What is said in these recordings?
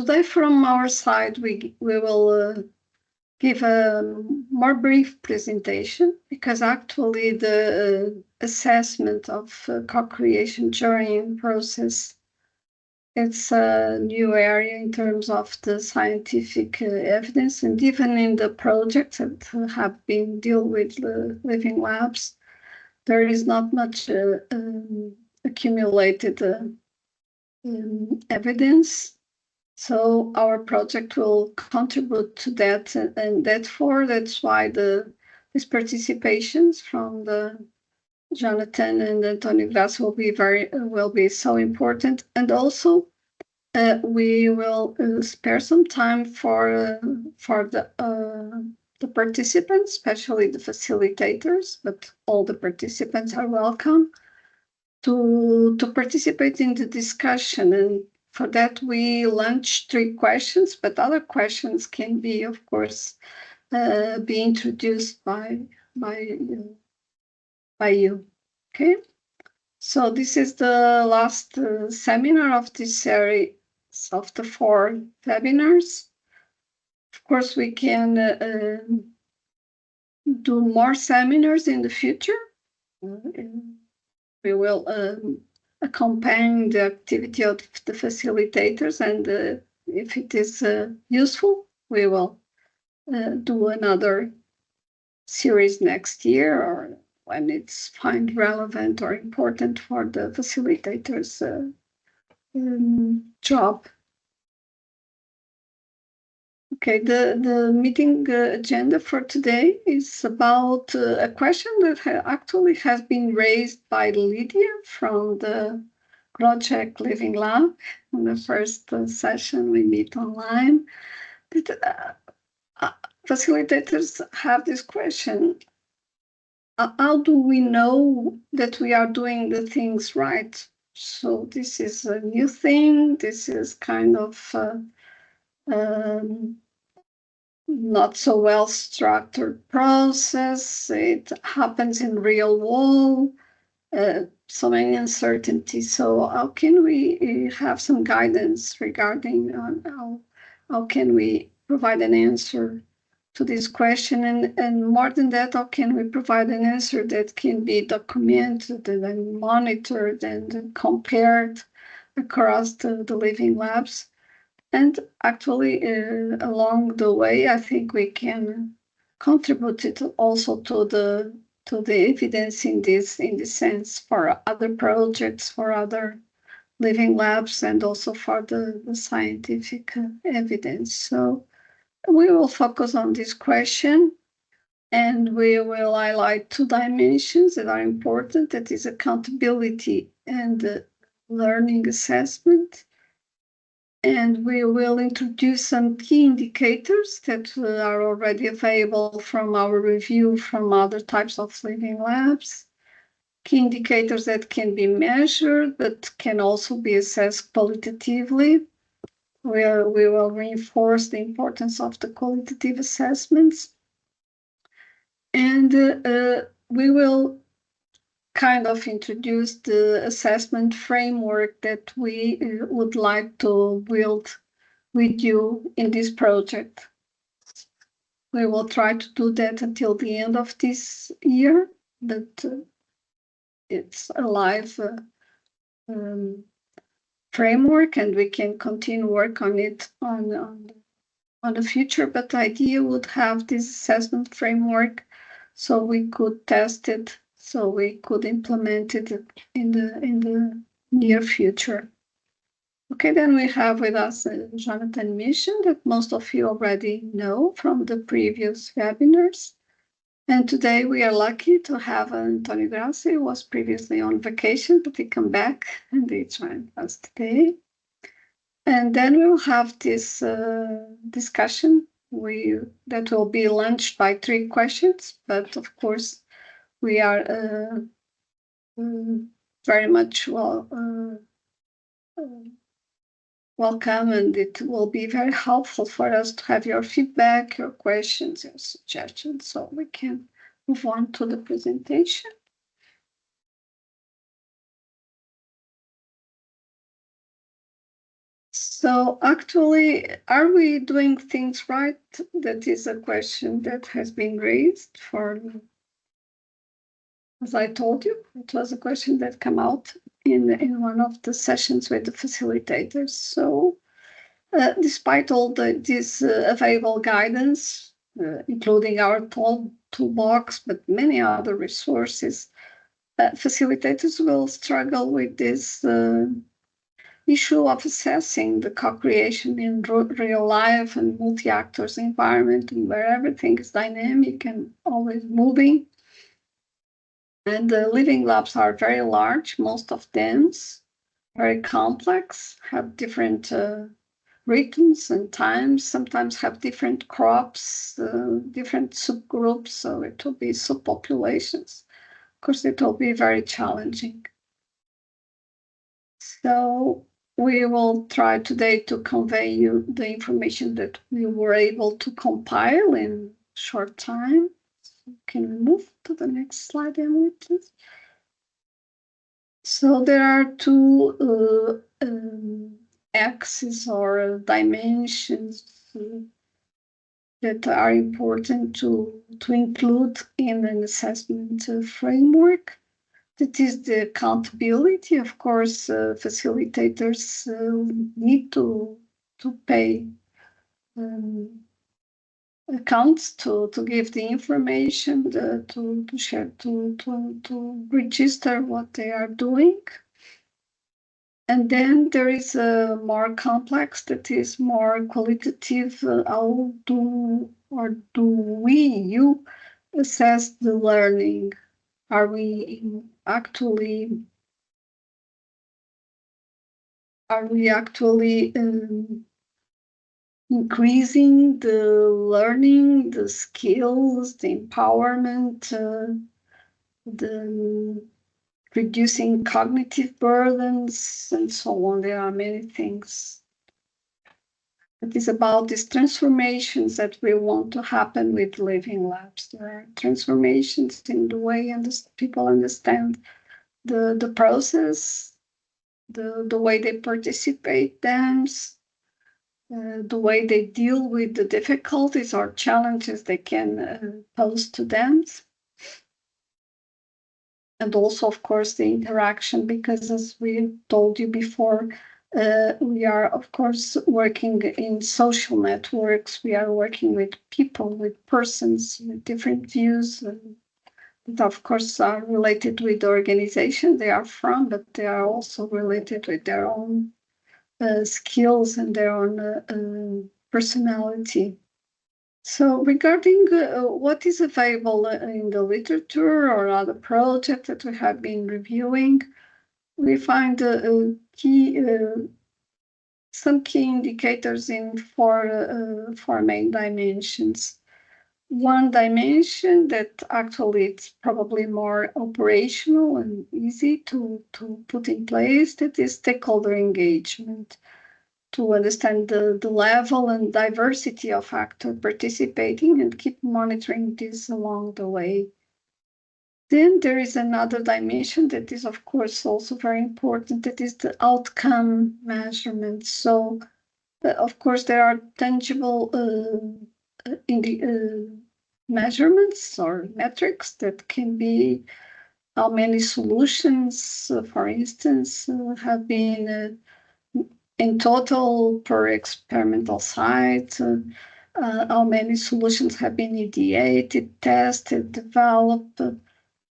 today from our side, we will give a more brief presentation, because actually the assessment of co-creation journey and process, it's a new area in terms of the scientific evidence, and even in the projects that have been dealt with living labs, there is not much accumulated evidence. So our project will contribute to that, and that's why these participations from Jonathan and Antonio Graça will be so important. And also we will spare some time for the participants, especially the facilitators, but all the participants are welcome to participate in the discussion. And for that, we launched 3 questions, but other questions can be, of course, be introduced by you. Okay. So this is the last seminar of this series of the 4 webinars. Of course, we can do more seminars in the future. We will accompany the activity of the facilitators, and if it is useful, we will do another series next year, or when it's found relevant or important for the facilitators' job. Okay, the meeting agenda for today is about a question that actually has been raised by Lydia from the project Living Lab. In the first session, we meet online. Facilitators have this question: how do we know that we are doing the things right? So this is a new thing. This is kind of not so well structured process. It happens in real world, so many uncertainties. So how can we have some guidance regarding how can we provide an answer to this question? And more than that, how can we provide an answer that can be documented and monitored and compared across the living labs? And actually, along the way, I think we can contribute it also to the evidence in this sense for other projects, for other living labs, and also for the scientific evidence. So we will focus on this question, and we will highlight 2 dimensions that are important. That is accountability and learning assessment. And we will introduce some key indicators that are already available from our review from other types of living labs. Key indicators that can be measured, but can also be assessed qualitatively. We will reinforce the importance of the qualitative assessments. And we will kind of introduce the assessment framework that we would like to build with you in this project. We will try to do that until the end of this year, but it's a live framework, and we can continue work on it on the future. But the idea would have this assessment framework so we could test it, so we could implement it in the near future. Okay, then we have with us Jonathan Minchin, that most of you already know from the previous webinars. And today we are lucky to have Antonio Graça, who was previously on vacation, but he come back and he joined us today. And then we'll have this discussion that will be launched by 3 questions, but of course we are very much welcome, and it will be very helpful for us to have your feedback, your questions, your suggestions, so we can move on to the presentation. So actually, are we doing things right? That is a question that has been raised as I told you, it was a question that came out in one of the sessions with the facilitators. So despite all this available guidance, including our toolbox, but many other resources, facilitators will struggle with this issue of assessing the co-creation in real life and multi-actors environment, where everything is dynamic and always moving. And the living labs are very large, most of them very complex, have different rhythms and times, sometimes have different crops, different subgroups, so it will be subpopulations. Of course, it will be very challenging. So we will try today to convey you the information that we were able to compile in short time. Can we move to the next slide, Emily, please? So there are two axes or dimensions that are important to include in an assessment framework. That is the accountability. Of course, facilitators need to pay accounts to give the information, to share, to register what they are doing. And then there is a more complex, that is more qualitative. How do you assess the learning? Are we actually increasing the learning, the skills, the empowerment, the reducing cognitive burdens, and so on? There are many things. It is about these transformations that we want to happen with living labs. There are transformations in the way people understand the process, the way they participate them, the way they deal with the difficulties or challenges they can pose to them. And also, of course, the interaction, because as we told you before, we are, of course, working in social networks. We are working with people, with persons with different views, that, of course, are related with the organization they are from, but they are also related with their own skills and their own personality. So regarding what is available in the literature or other projects that we have been reviewing, we find some key indicators in four main dimensions. One dimension that actually it's probably more operational and easy to put in place, that is stakeholder engagement, to understand the level and diversity of actors participating and keep monitoring this along the way. Then there is another dimension that is, of course, also very important, that is the outcome measurement. So, of course, there are tangible measurements or metrics that can be how many solutions, for instance, have been in total per experimental site, how many solutions have been ideated, tested, developed,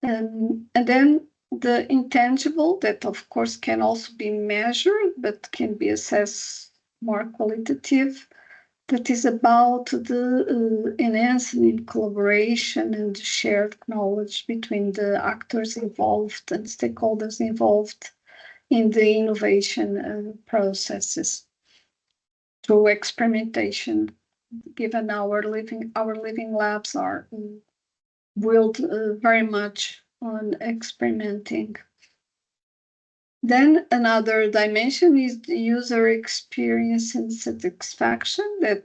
and then the intangible that, of course, can also be measured, but can be assessed more qualitative, that is about the enhancing collaboration and shared knowledge between the actors involved and stakeholders involved in the innovation processes through experimentation, given our living labs are built very much on experimenting. Then another dimension is the user experience and satisfaction, that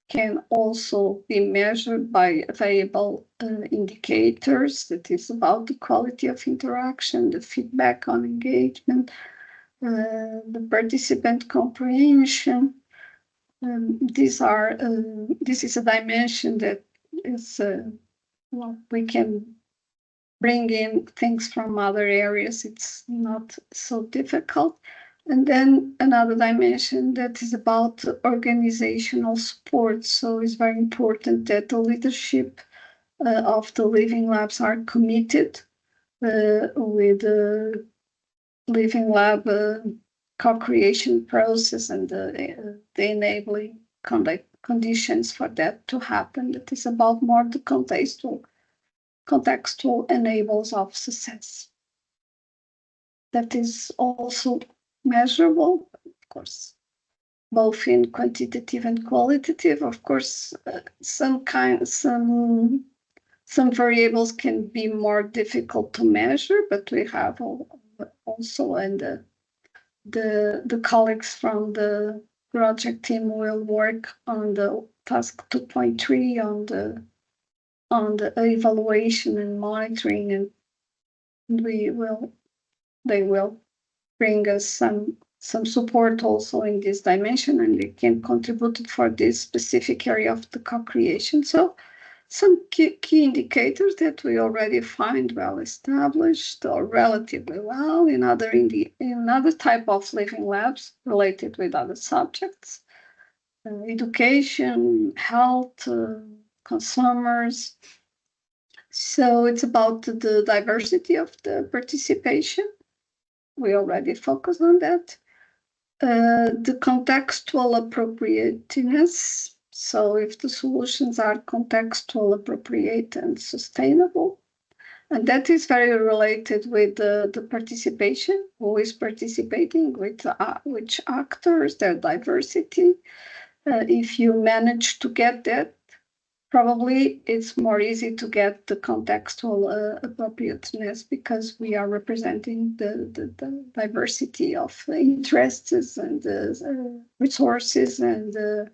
can also be measured by available indicators, that is about the quality of interaction, the feedback on engagement, the participant comprehension. This is a dimension that is we can bring in things from other areas. It's not so difficult. And then another dimension that is about organizational support. So it's very important that the leadership of the Living Labs are committed with the Living Lab co-creation process and the enabling conditions for that to happen. That is about more the contextual enables of success. That is also measurable, of course, both in quantitative and qualitative. Of course, some variables can be more difficult to measure, but we have also, and the colleagues from the project team will work on the task 2.3 on the evaluation and monitoring, and they will bring us some support also in this dimension, and they can contribute for this specific area of the co-creation. So some key indicators that we already find well established or relatively well in other type of living labs related with other subjects, education, health, consumers. So it's about the diversity of the participation. We already focused on that. The contextual appropriateness. So if the solutions are contextual, appropriate, and sustainable. And that is very related with the participation, who is participating, with which actors, their diversity. If you manage to get that, probably it's more easy to get the contextual appropriateness, because we are representing the diversity of interests and resources and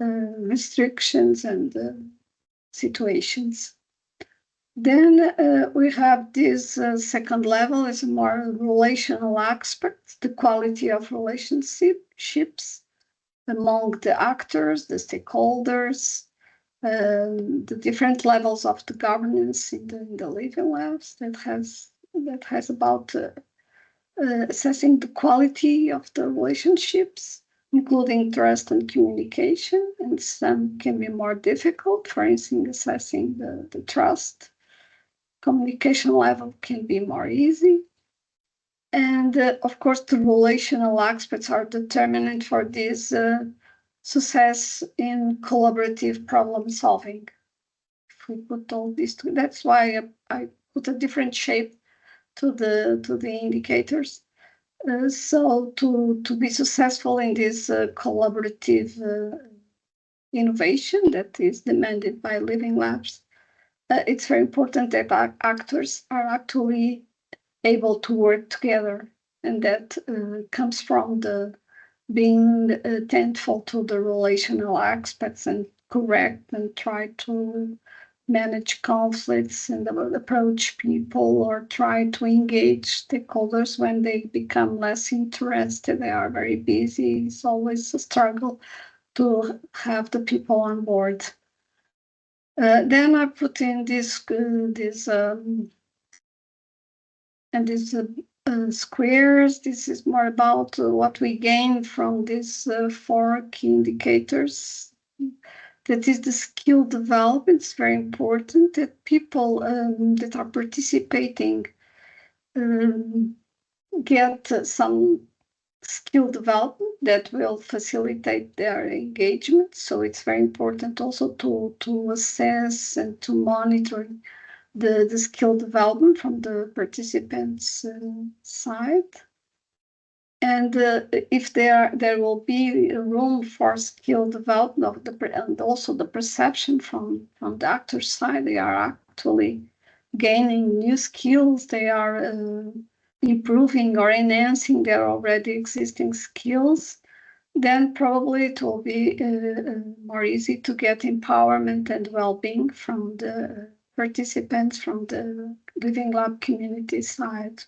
restrictions and situations. Then we have this second level is more relational aspect, the quality of relationships among the actors, the stakeholders, the different levels of the governance in the living labs. That has about assessing the quality of the relationships, including trust and communication, and some can be more difficult. For instance, assessing the trust. Communication level can be more easy. And of course, the relational aspects are determinant for this success in collaborative problem solving. If we put all this together, that's why I put a different shape to the indicators. So to be successful in this collaborative innovation that is demanded by living labs, it's very important that actors are actually able to work together, and that comes from the being attentive to the relational aspects and correct and try to manage conflicts and approach people or try to engage stakeholders when they become less interested. They are very busy. It's always a struggle to have the people on board. Then I put in these squares. This is more about what we gain from these 4 key indicators. That is the skill development. It's very important that people that are participating get some skill development that will facilitate their engagement. So it's very important also to assess and to monitor the skill development from the participants' side. And if there will be room for skill development and also the perception from the actor's side, they are actually gaining new skills, they are improving or enhancing their already existing skills, then probably it will be more easy to get empowerment and well-being from the participants from the Living Lab community side.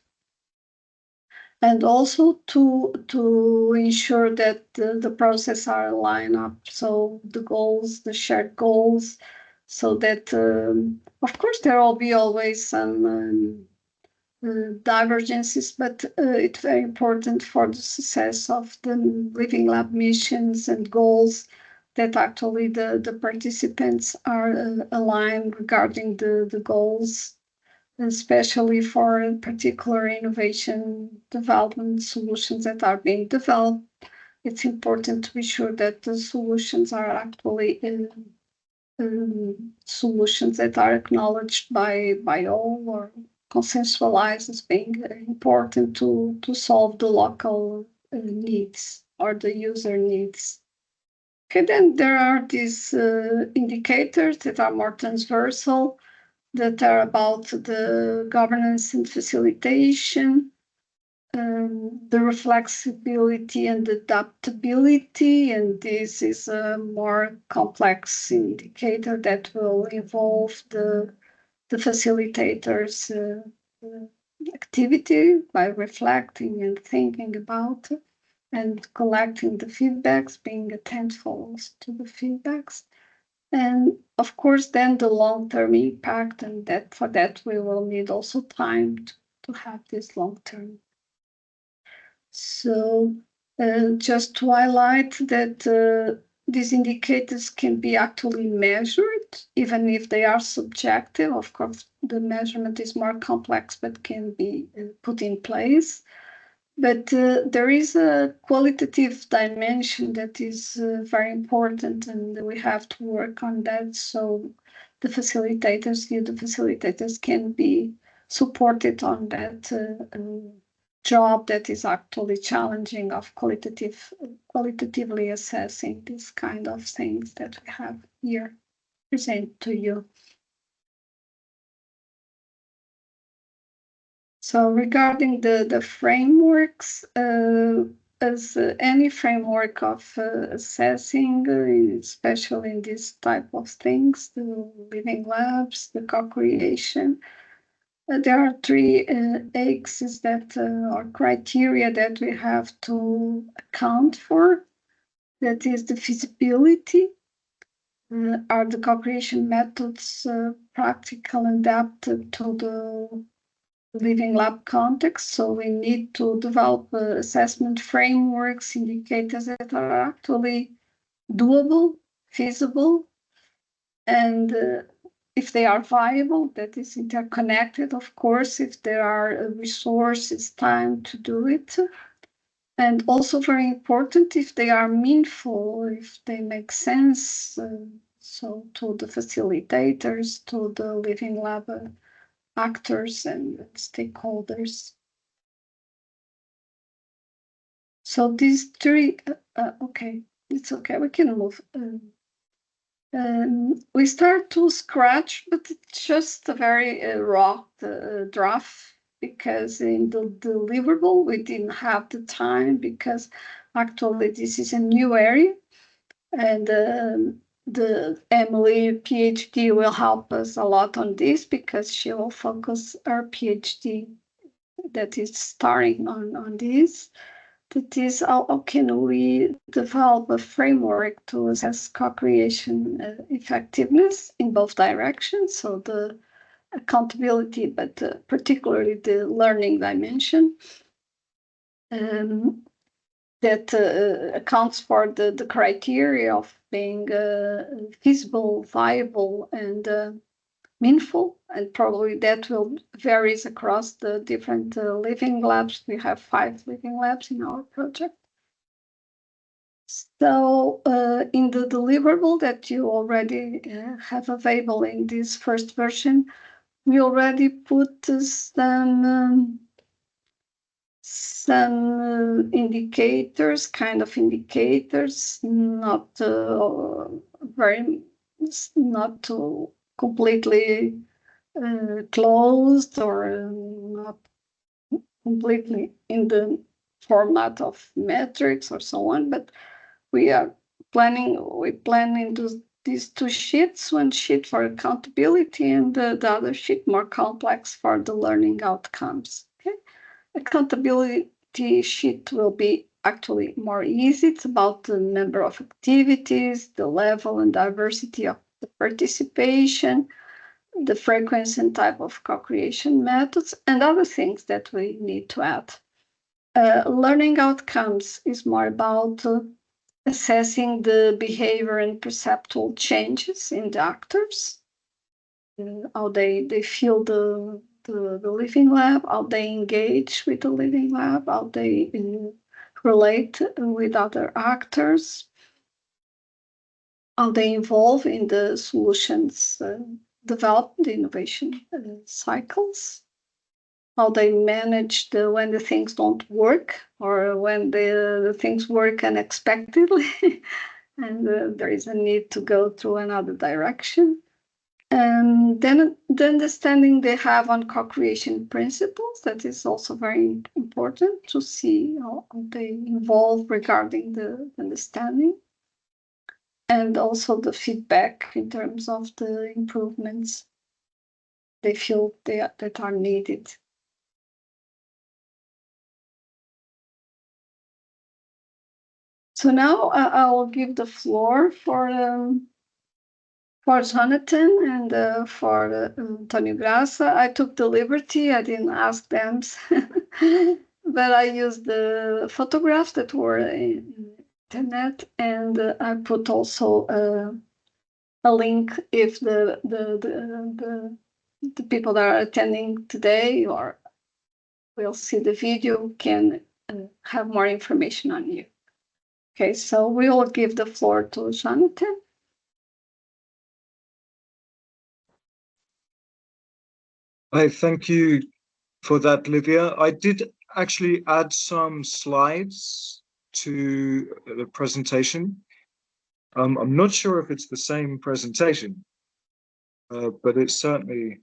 and also to ensure that the process are lined up. So the goals, the shared goals, so that of course there will be always some divergences, but it's very important for the success of the Living Lab missions and goals that actually the participants are aligned regarding the goals, especially for particular innovation development solutions that are being developed. It's important to be sure that the solutions are actually solutions that are acknowledged by all or consensualized as being important to solve the local needs or the user needs. Okay, then there are these indicators that are more transversal, that are about the governance and facilitation, the reflexibility and adaptability, and this is a more complex indicator that will involve the facilitators' activity by reflecting and thinking about it and collecting the feedbacks, being attentive to the feedbacks. And of course, then the long-term impact, and that for that we will need also time to have this long-term. So just to highlight that these indicators can be actually measured, even if they are subjective. Of course, the measurement is more complex, but can be put in place. But there is a qualitative dimension that is very important, and we have to work on that. So the facilitators can be supported on that job that is actually challenging of qualitatively assessing these kind of things that we have here present to you. So regarding the frameworks, as any framework of assessing, especially in this type of things, the living labs, the co-creation, there are three axes that are criteria that we have to account for. That is the feasibility. Are the co-creation methods practical and adapted to the living lab context? So we need to develop assessment frameworks, indicators that are actually doable, feasible, and if they are viable, that is interconnected, of course, if there are resources, time to do it. And also very important, if they are meaningful, if they make sense, so to the facilitators, to the living lab actors and stakeholders. So these three, okay, it's okay, we can move. We start to scratch, but it's just a very raw draft, because in the deliverable we didn't have the time, because actually this is a new area, and the Emily PhD will help us a lot on this, because she will focus her PhD that is starting on this. That is, how can we develop a framework to assess co-creation effectiveness in both directions? So the accountability, but particularly the learning dimension, that accounts for the criteria of being feasible, viable, and meaningful, and probably that will varies across the different living labs. We have 5 living labs in our project. So in the deliverable that you already have available in this first version, we already put some indicators, kind of indicators, not not too completely closed, or not completely in the format of metrics or so on, but we plan into these 2 sheets, one sheet for accountability and the other sheet more complex for the learning outcomes. Okay, accountability activity sheet will be actually more easy. It's about the number of activities, the level and diversity of the participation, the frequency and type of co-creation methods, and other things that we need to add. Learning outcomes is more about assessing the behavior and perceptual changes in the actors, how they feel the living lab, how they engage with the living lab, how they relate with other actors, how they involve in the solutions development, the innovation cycles, how they manage when the things don't work or when the things work unexpectedly and there is a need to go through another direction. And then the understanding they have on co-creation principles, that is also very important to see how they evolve regarding the understanding. And also the feedback in terms of the improvements they feel that are needed. So now I will give the floor for Jonathan and for Antonio Graça. I took the liberty, I didn't ask them, but I used the photographs that were in internet, and I put also a link if the people that are attending today or will see the video can have more information on you. Okay, so we will give the floor to Jonathan. Hi, thank you for that, Lívia. I did actually add some slides to the presentation. I'm not sure if it's the same presentation, but it's certainly...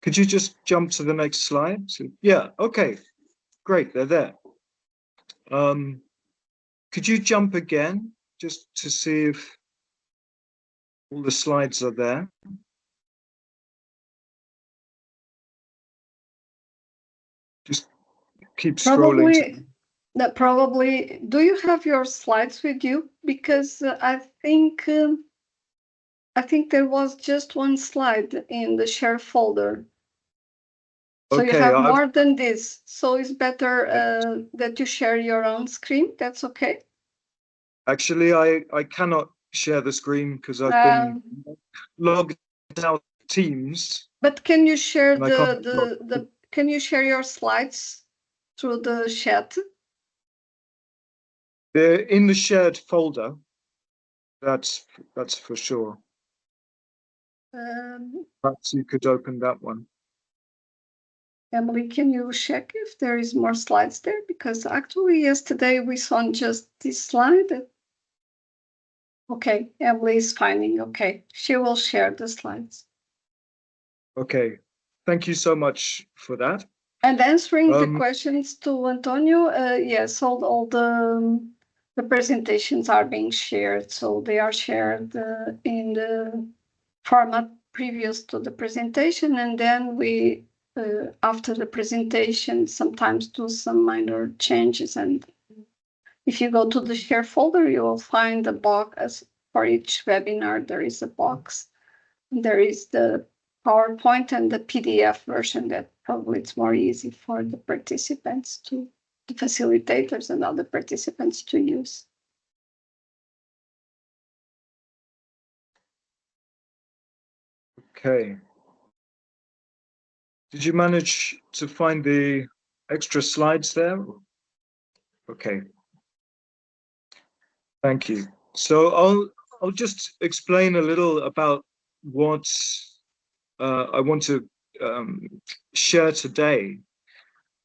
Could you just jump to the next slide? Yeah, okay, great, they're there. Could you jump again, just to see if all the slides are there? Just keep scrolling. Probably. Do you have your slides with you? Because I think there was just one slide in the share folder. So okay, you have more than this. So it's better that you share your own screen. That's okay. Actually, I cannot share the screen because I've been logged out of Teams. But can you share can you share your slides through the chat? They're in the shared folder. That's for sure. Perhaps you could open that one. Emily, can you check if there is more slides there? Because actually yesterday we saw just this slide. Okay, Emily is finding. Okay, she will share the slides. Okay, thank you so much for that. And answering the questions to Antonio, yes, all the presentations are being shared. So they are shared in the format previous to the presentation, and then we, after the presentation, sometimes do some minor changes. And if you go to the share folder, you will find a box. For each webinar, there is a box. There is the PowerPoint and the PDF version that probably it's more easy for the participants the facilitators and other participants to use. Okay. Did you manage to find the extra slides there? Okay. Thank you. So I'll just explain a little about what I want to share today.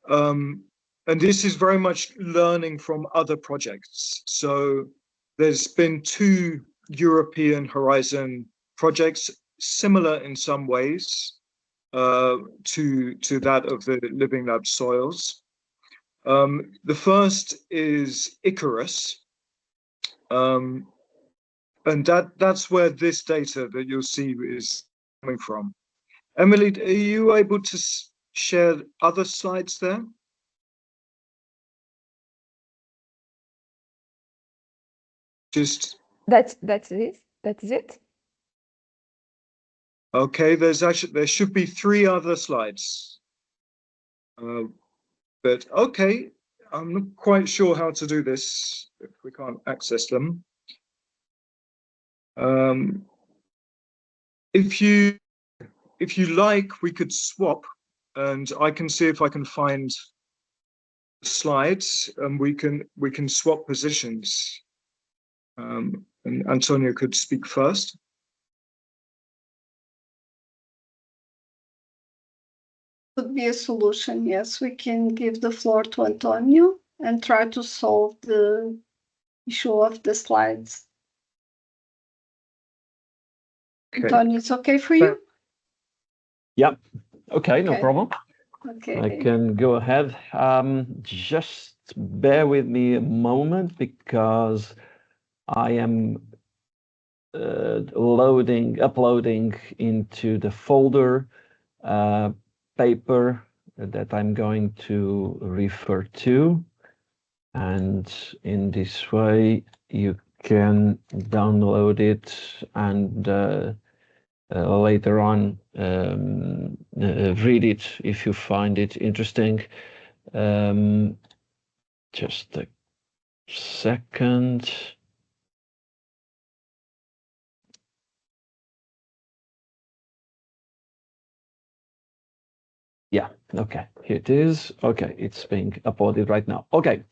And this is very much learning from other projects. So there's been 2 European Horizon projects, similar in some ways to that of the Living Lab soils. The first is Icarus. And that's where this data that you'll see is coming from. Emily, are you able to share other slides there? Just That's it. That's it. okay. There should be 3 other slides, but okay. I'm not quite sure how to do this if we can't access them. If you like, we could swap, and I can see if I can find slides, and we can swap positions. And Antonio could speak first. Would be a solution. Yes, we can give the floor to Antonio and try to solve the issue of the slides. Okay. Antonio, it's okay for you? Yeah. Okay, no Okay. problem. Okay. I can go ahead. Just bear with me a moment because I am uploading into the folder paper that I'm going to refer to. And in this way, you can download it and later on read it if you find it interesting. Just a second. Yeah, okay, here it is. Okay, it's being uploaded right now. Okay,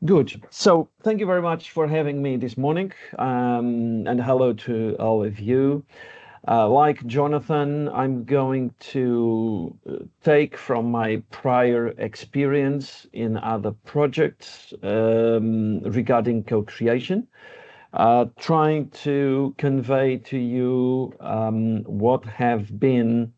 good. So thank you very much for having me this morning, and hello to all of you. Like Jonathan, I'm going to take from my prior experience in other projects regarding co-creation, trying to convey to you what have been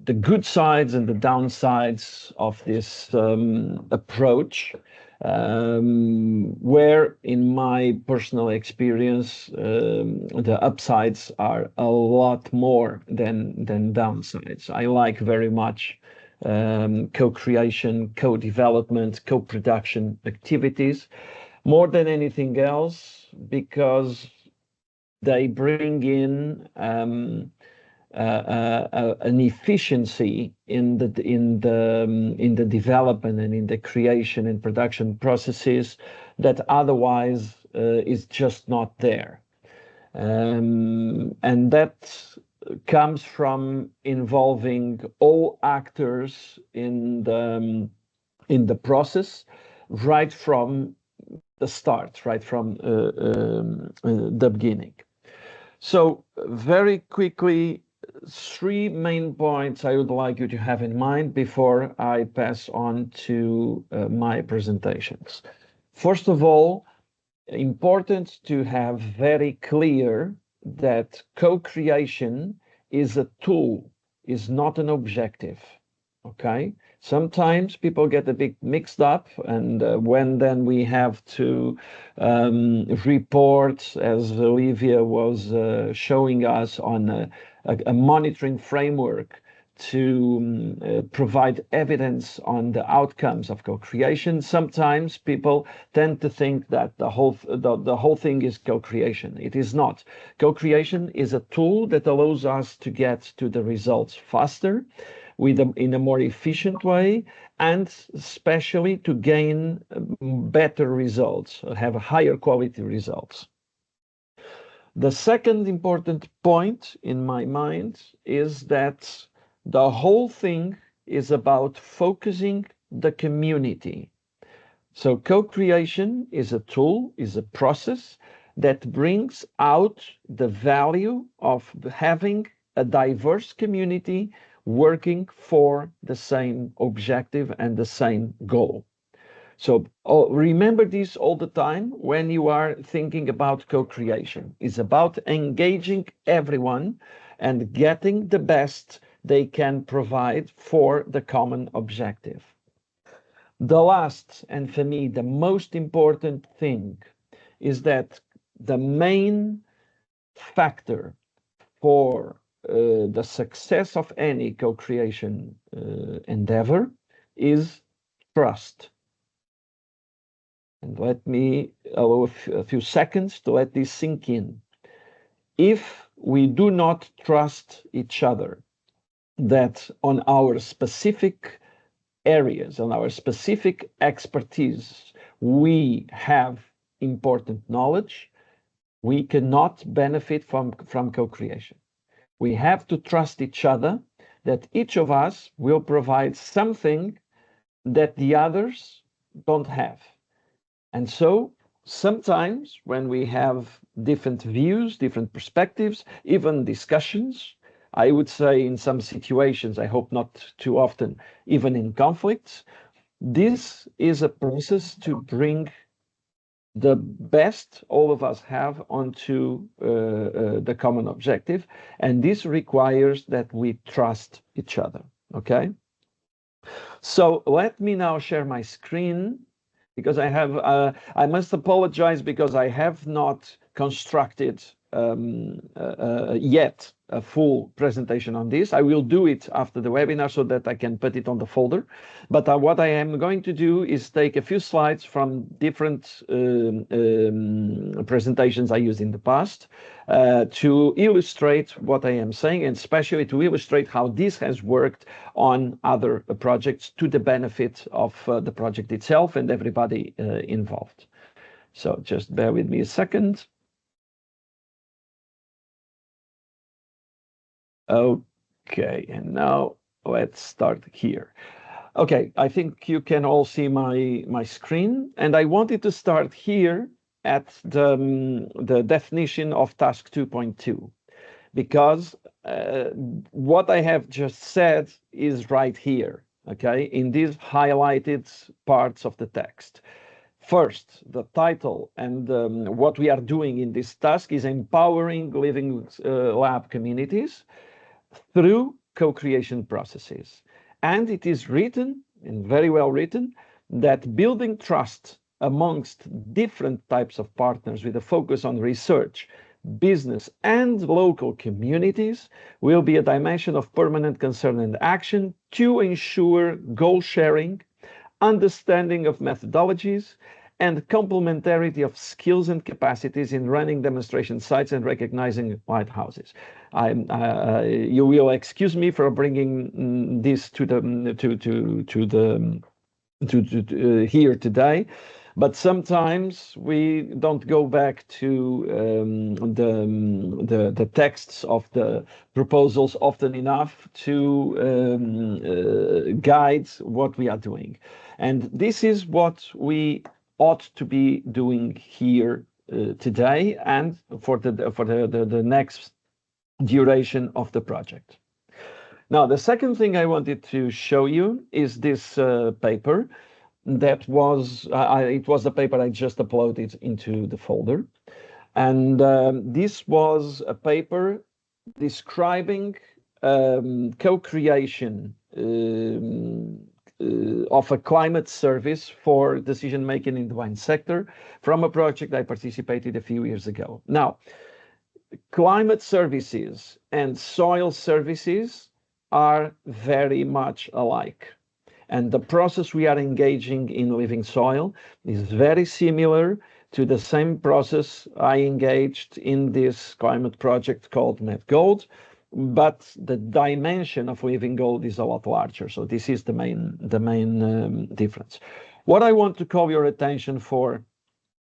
the good sides and the downsides of this approach, where in my personal experience the upsides are a lot more than downsides. I like very much co-creation, co-development, co-production activities more than anything else, because they bring in an efficiency in the development and in the creation and production processes that otherwise is just not there, and that comes from involving all actors in the process right from the start, right from the beginning. So very quickly, 3 main points I would like you to have in mind before I pass on to my presentations. First of all, important to have very clear that co-creation is a tool, is not an objective, okay? Sometimes people get a bit mixed up, and when then we have to report, as Lívia was showing us, on a monitoring framework to provide evidence on the outcomes of co-creation. Sometimes people tend to think that the whole thing is co-creation. It is not. Co-creation is a tool that allows us to get to the results faster, in a more efficient way, and especially to gain better results, have higher quality results. The second important point in my mind is that the whole thing is about focusing the community. So co-creation is a tool, is a process that brings out the value of having a diverse community working for the same objective and the same goal. So remember this all the time when you are thinking about co-creation. It's about engaging everyone and getting the best they can provide for the common objective. The last, and for me, the most important thing, is that the main factor for the success of any co-creation endeavor is trust. and let me allow a few seconds to let this sink in. If we do not trust each other, that on our specific areas, on our specific expertise, we have important knowledge, we cannot benefit from co-creation. We have to trust each other that each of us will provide something that the others don't have. And so sometimes when we have different views, different perspectives, even discussions, I would say in some situations, I hope not too often, even in conflicts, this is a process to bring the best all of us have onto the common objective. And this requires that we trust each other, okay? So let me now share my screen, because I have, I must apologize because I have not constructed yet a full presentation on this. I will do it after the webinar so that I can put it on the folder. But what I am going to do is take a few slides from different presentations I used in the past to illustrate what I am saying, and especially to illustrate how this has worked on other projects to the benefit of the project itself and everybody involved. So just bear with me a second. Okay, and now let's start here. Okay, I think you can all see my screen, and I wanted to start here at the definition of task 2.2, because what I have just said is right here, okay, in these highlighted parts of the text. First, the title and what we are doing in this task is empowering living lab communities through co-creation processes. And it is written, and very well written, that building trust amongst different types of partners with a focus on research, business, and local communities will be a dimension of permanent concern and action to ensure goal sharing, understanding of methodologies, and complementarity of skills and capacities in running demonstration sites and recognizing lighthouses. You will excuse me for bringing this to here today, but sometimes we don't go back to the texts of the proposals often enough to guide what we are doing, and this is what we ought to be doing here today and for the next duration of the project. Now, the second thing I wanted to show you is this paper that was, it was the paper I just uploaded into the folder. And this was a paper describing co-creation of a climate service for decision-making in the wine sector from a project I participated a few years ago. Now, climate services and soil services are very much alike. And the process we are engaging in LivingSoiL is very similar to the same process I engaged in this climate project called Net Gold, but the dimension of Living Gold is a lot larger. So this is the main difference. What I want to call your attention for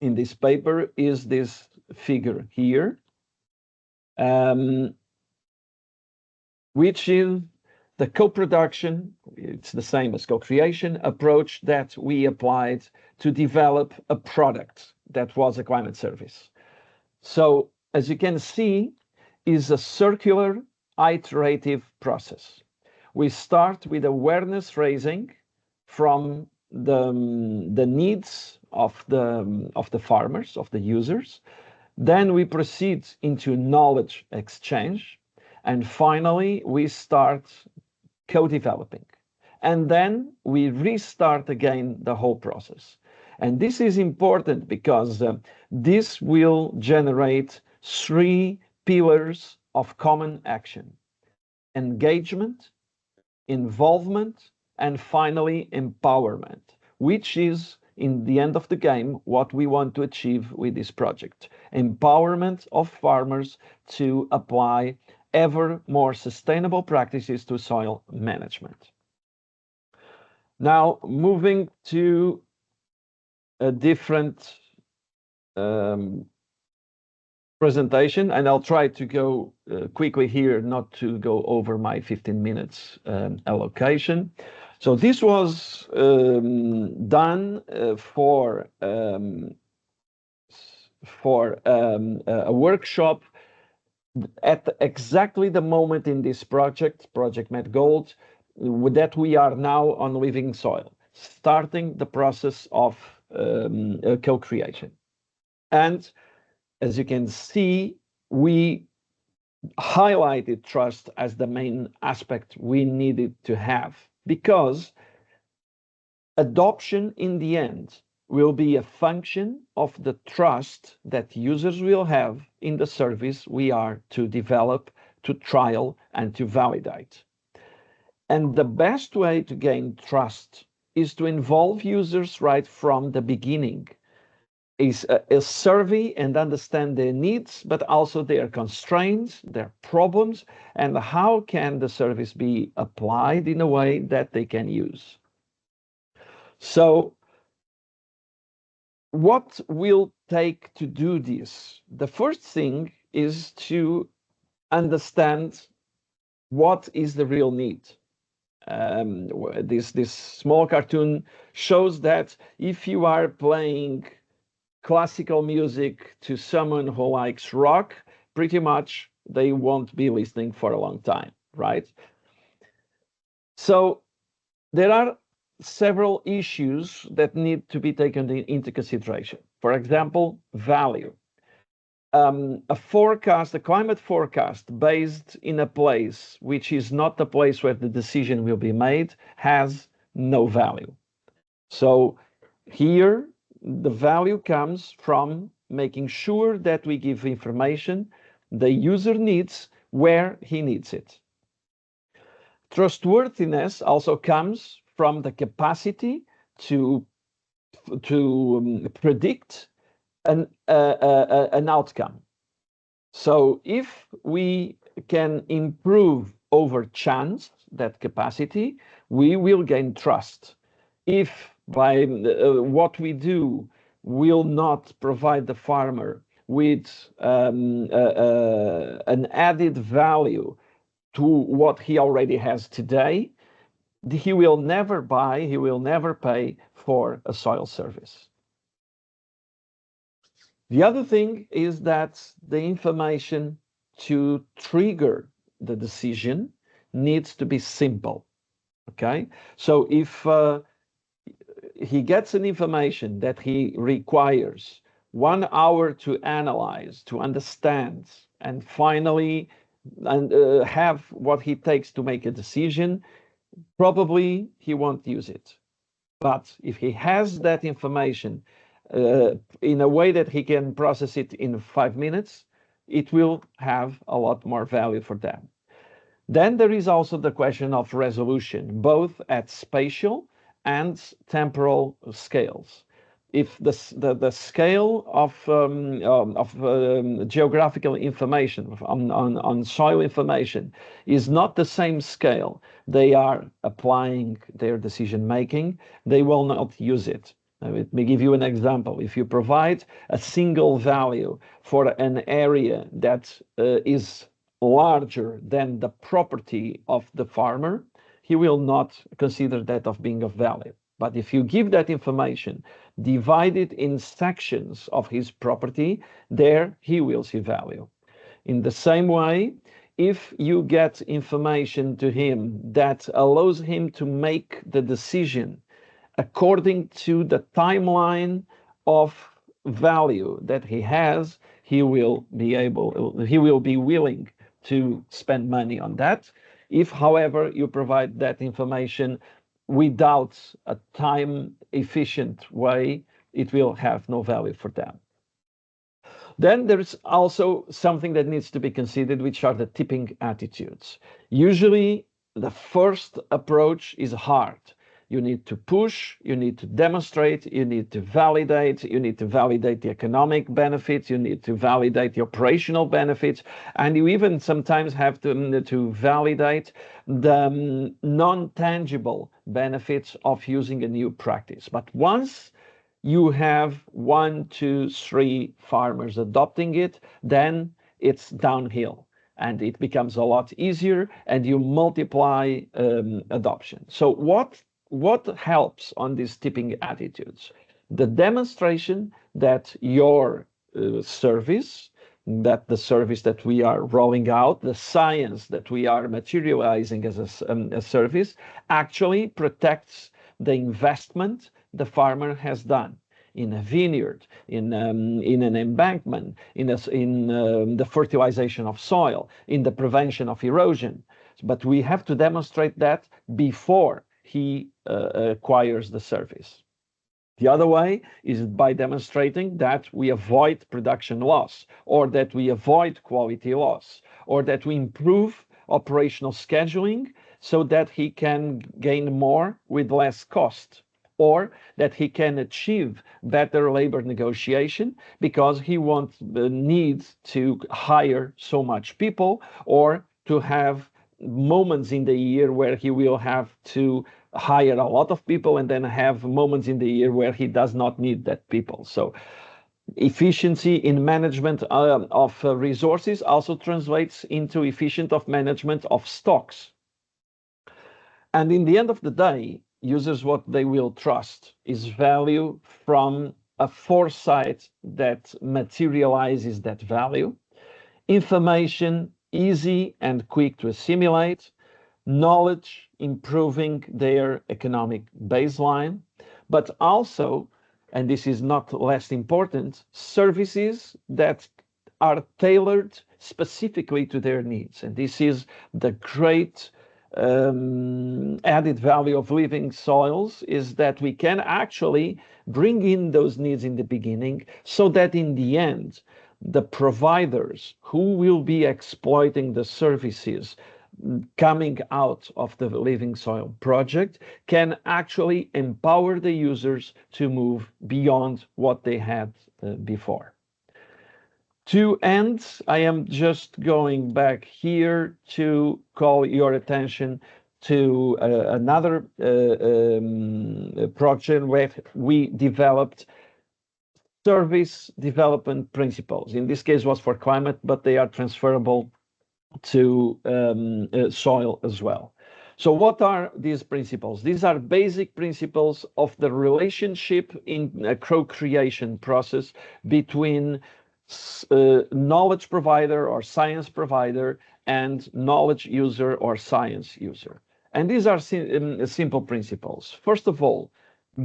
in this paper is this figure here, which is the co-production, it's the same as co-creation approach that we applied to develop a product that was a climate service. So as you can see, is a circular iterative process. We start with awareness raising from the needs of the farmers, of the users. Then we proceed into knowledge exchange. And finally, we start co-developing. And then we restart again the whole process. And this is important because this will generate 3 pillars of common action: engagement, involvement, and finally empowerment, which is in the end of the game, what we want to achieve with this project. Empowerment of farmers to apply ever more sustainable practices to soil management. Now, moving to a different presentation, and I'll try to go quickly here, not to go over my 15 minutes allocation. So this was done for a workshop at exactly the moment in this Project Met Gold, that we are now on Living Soil, starting the process of co-creation. And as you can see, we highlighted trust as the main aspect we needed to have, because adoption in the end will be a function of the trust that users will have in the service we are to develop, to trial, and to validate. And the best way to gain trust is to involve users right from the beginning, is a survey and understand their needs, but also their constraints, their problems, and how can the service be applied in a way that they can use. So what will take to do this? The first thing is to understand what is the real need. This small cartoon shows that if you are playing classical music to someone who likes rock, pretty much they won't be listening for a long time, right? So there are several issues that need to be taken into consideration. For example, value. A climate forecast based in a place which is not the place where the decision will be made has no value. So here, the value comes from making sure that we give information the user needs where he needs it. Trustworthiness also comes from the capacity to predict an outcome. So if we can improve over chance that capacity, we will gain trust. If by what we do will not provide the farmer with an added value to what he already has today, he will never buy, he will never pay for a soil service. The other thing is that the information to trigger the decision needs to be simple, okay? So if he gets an information that he requires 1 hour to analyze, to understand, and finally have what he takes to make a decision, probably he won't use it. But if he has that information in a way that he can process it in 5 minutes, it will have a lot more value for them. Then there is also the question of resolution, both at spatial and temporal scales. If the scale of geographical information on soil information is not the same scale they are applying their decision making, they will not use it. Let me give you an example. If you provide a single value for an area that is larger than the property of the farmer, he will not consider that of being of value. But if you give that information, divide it in sections of his property, there he will see value. In the same way, if you get information to him that allows him to make the decision according to the timeline of value that he has, he will be willing to spend money on that. If, however, you provide that information without a time-efficient way, it will have no value for them. Then there's also something that needs to be considered, which are the tipping attitudes. Usually, the first approach is hard. You need to push, you need to demonstrate, you need to validate, you need to validate the economic benefits, you need to validate the operational benefits, and you even sometimes have to validate the non-tangible benefits of using a new practice. But once you have 1, 2, 3 farmers adopting it, then it's downhill and it becomes a lot easier, and you multiply adoption. So what helps on these tipping attitudes? The demonstration that your service, that the service that we are rolling out, the science that we are materializing as a service, actually protects the investment the farmer has done in a vineyard, in an embankment, in the fertilization of soil, in the prevention of erosion. But we have to demonstrate that before he acquires the service. The other way is by demonstrating that we avoid production loss, or that we avoid quality loss, or that we improve operational scheduling so that he can gain more with less cost, or that he can achieve better labor negotiation because he won't need to hire so much people, or to have moments in the year where he will have to hire a lot of people and then have moments in the year where he does not need that people. So efficiency in management of resources also translates into efficient of management of stocks. And in the end of the day, users, what they will trust is value from a foresight that materializes that value, information easy and quick to assimilate, knowledge improving their economic baseline, but also, and this is not less important, services that are tailored specifically to their needs. And this is the great added value of LivingSoiL, is that we can actually bring in those needs in the beginning, so that in the end, the providers who will be exploiting the services coming out of the LivingSoiL project can actually empower the users to move beyond what they had before. To end, I am just going back here to call your attention to another project where we developed service development principles. In this case was for climate, but they are transferable to soil as well. So what are these principles? These are basic principles of the relationship in a co-creation process between knowledge provider or science provider and knowledge user or science user. And these are simple principles. First of all,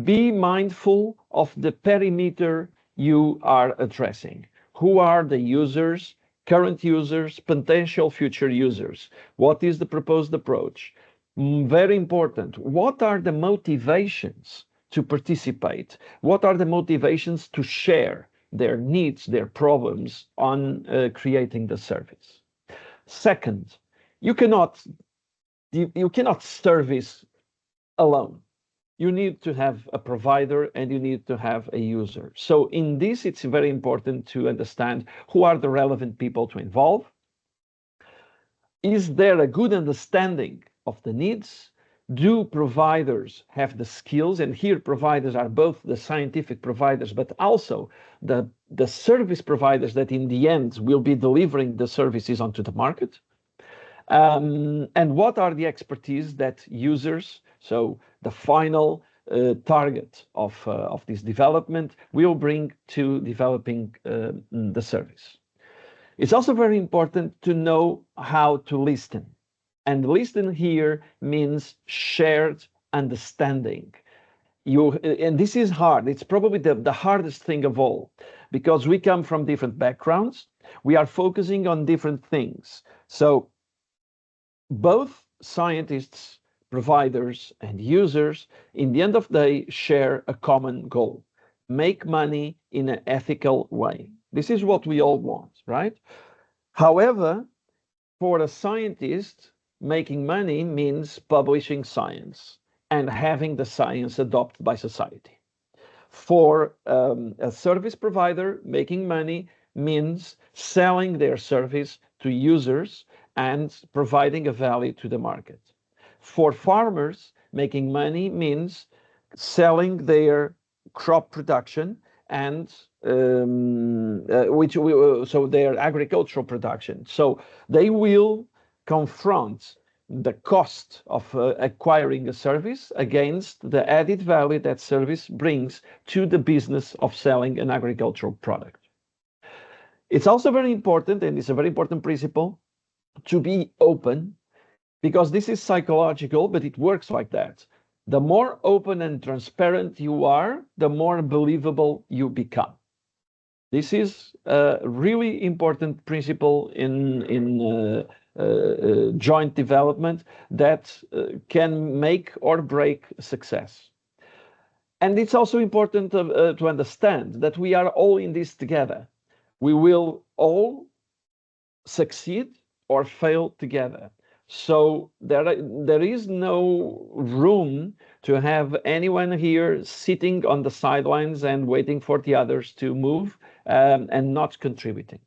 be mindful of the perimeter you are addressing. Who are the users, current users, potential future users? What is the proposed approach? Very important. What are the motivations to participate? What are the motivations to share their needs, their problems on creating the service? Second, you cannot service alone. You need to have a provider and you need to have a user. So in this, it's very important to understand who are the relevant people to involve. Is there a good understanding of the needs? Do providers have the skills? And here providers are both the scientific providers, but also the service providers that in the end will be delivering the services onto the market. And what are the expertise that users, so the final target of this development, will bring to developing the service? It's also very important to know how to listen. And listen here means shared understanding. And this is hard. It's probably the hardest thing of all, because we come from different backgrounds. We are focusing on different things. So both scientists, providers, and users, in the end of the day, share a common goal: make money in an ethical way. This is what we all want, right? However, for a scientist, making money means publishing science. and having the science adopted by society. For a service provider, making money means selling their service to users and providing a value to the market. For farmers, making money means selling their crop production and so their agricultural production. So they will confront the cost of acquiring a service against the added value that service brings to the business of selling an agricultural product. It's also very important, and it's a very important principle, to be open, because this is psychological, but it works like that. The more open and transparent you are, the more believable you become. This is a really important principle in joint development that can make or break success. And it's also important to understand that we are all in this together. We will all succeed or fail together. So there is no room to have anyone here sitting on the sidelines and waiting for the others to move and not contributing.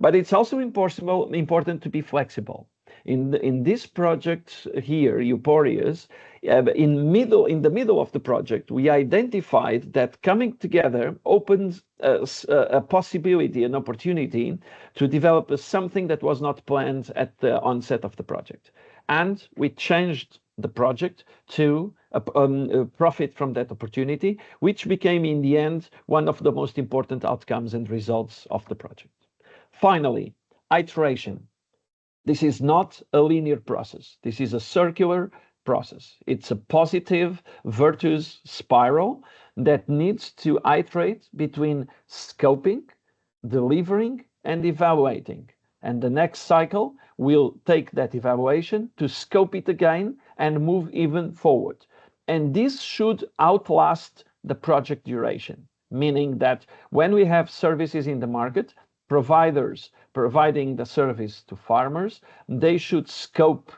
But it's also important to be flexible. In this project here, Euporias, in the middle of the project, we identified that coming together opens a possibility, an opportunity to develop something that was not planned at the onset of the project. And we changed the project to profit from that opportunity, which became in the end one of the most important outcomes and results of the project. Finally, iteration. This is not a linear process. This is a circular process. It's a positive, virtuous spiral that needs to iterate between scoping, delivering, and evaluating. And the next cycle will take that evaluation to scope it again and move even forward. And this should outlast the project duration, meaning that when we have services in the market, providers providing the service to farmers, they should scope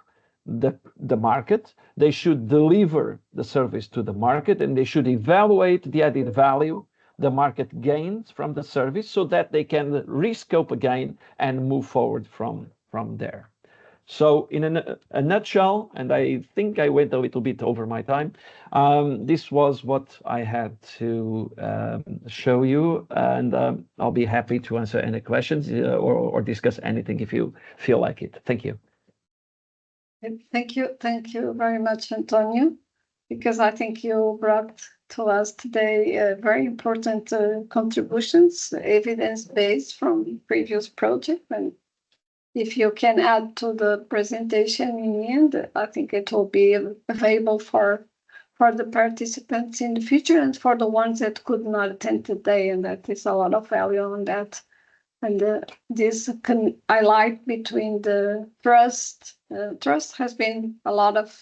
the market, they should deliver the service to the market, and they should evaluate the added value the market gains from the service so that they can rescope again and move forward from there. So in a nutshell, and I think I went a little bit over my time, this was what I had to show you, and I'll be happy to answer any questions or discuss anything if you feel like it. Thank you. Thank you very much, Antonio, because I think you brought to us today very important contributions, evidence-based from previous project, and if you can add to the presentation in the end, I think it will be available for the participants in the future and for the ones that could not attend today, and that is a lot of value on that. And this can highlight between the trust. Trust has been a lot of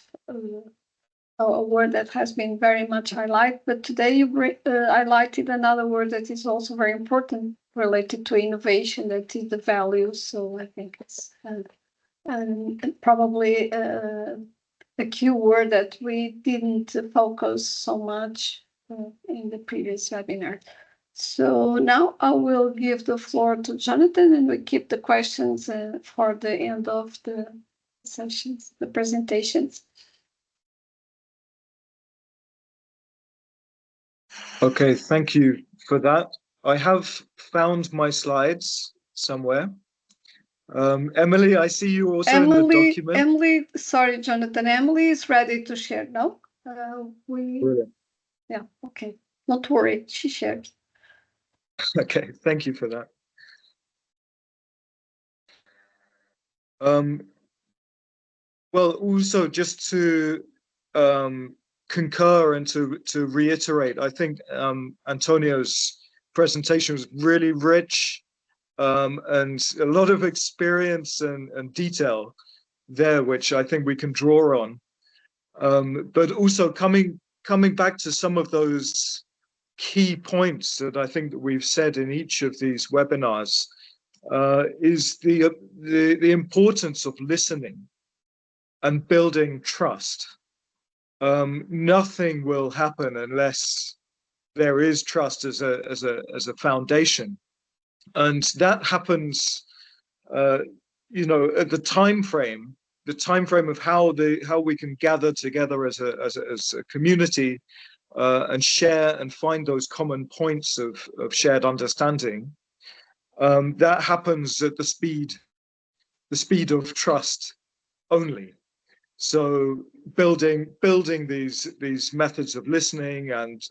a word that has been very much highlighted, but today you highlighted another word that is also very important, related to innovation, that is the value. So I think it's and probably a key word that we didn't focus so much in the previous webinar. So now I will give the floor to Jonathan, and we keep the questions for the end of the sessions, the presentations. Okay, thank you for that. I have found my slides somewhere. Emily, I see you also in the document. Emily, sorry, Jonathan. Emily is ready to share now. Brilliant. Yeah, okay. Not worry, she shared. Okay, thank you for that. Well, also just to concur and to reiterate, I think Antonio's presentation was really rich and a lot of experience and detail there, which I think we can draw on. But also coming back to some of those key points that I think that we've said in each of these webinars is the importance of listening and building trust. nothing will happen unless there is trust as a foundation, and that happens, you know, at the time frame of how we can gather together as a community, and share and find those common points of shared understanding. That happens at the speed of trust only. So building these methods of listening and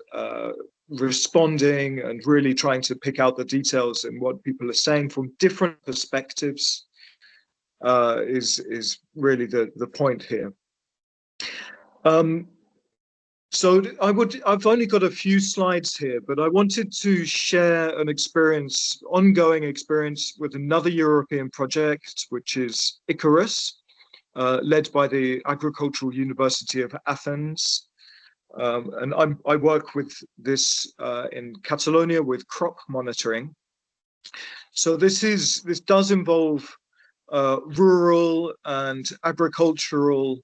responding and really trying to pick out the details in what people are saying from different perspectives is really the point here. So I've only got a few slides here, but I wanted to share an ongoing experience with another European project, which is Icarus, led by the Agricultural University of Athens. And I work with this in Catalonia with crop monitoring. So this does involve rural and agricultural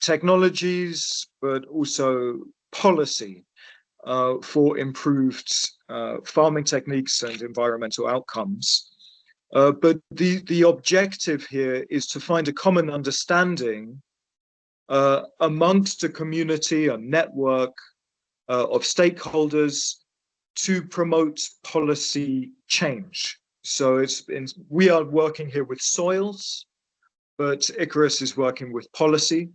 technologies, but also policy for improved farming techniques and environmental outcomes. But the objective here is to find a common understanding amongst a community, a network of stakeholders to promote policy change. So we are working here with soils, but Icarus is working with policy,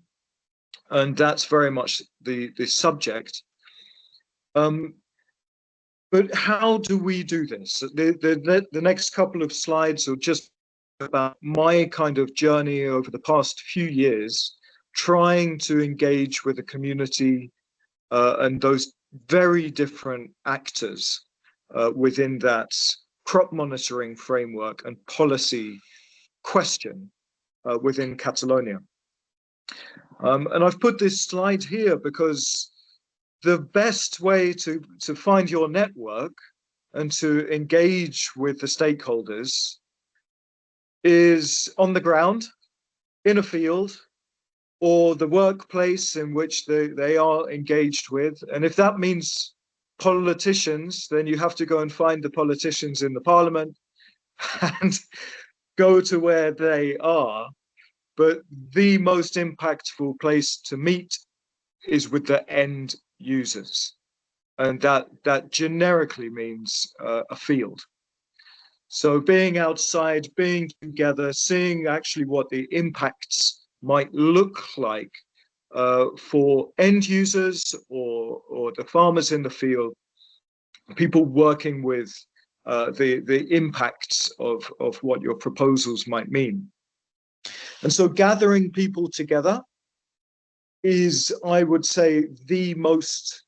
and that's very much the subject. But how do we do this? The next couple of slides are just about my kind of journey over the past few years, trying to engage with the community and those very different actors within that crop monitoring framework and policy question within Catalonia. And I've put this slide here because the best way to find your network and to engage with the stakeholders is on the ground, in a field, or the workplace in which they are engaged with. And if that means politicians, then you have to go and find the politicians in the parliament and go to where they are. But the most impactful place to meet is with the end users. And that generically means a field. So being outside, being together, seeing actually what the impacts might look like for end users or the farmers in the field, people working with the impacts of what your proposals might mean. And so gathering people together is, I would say, the most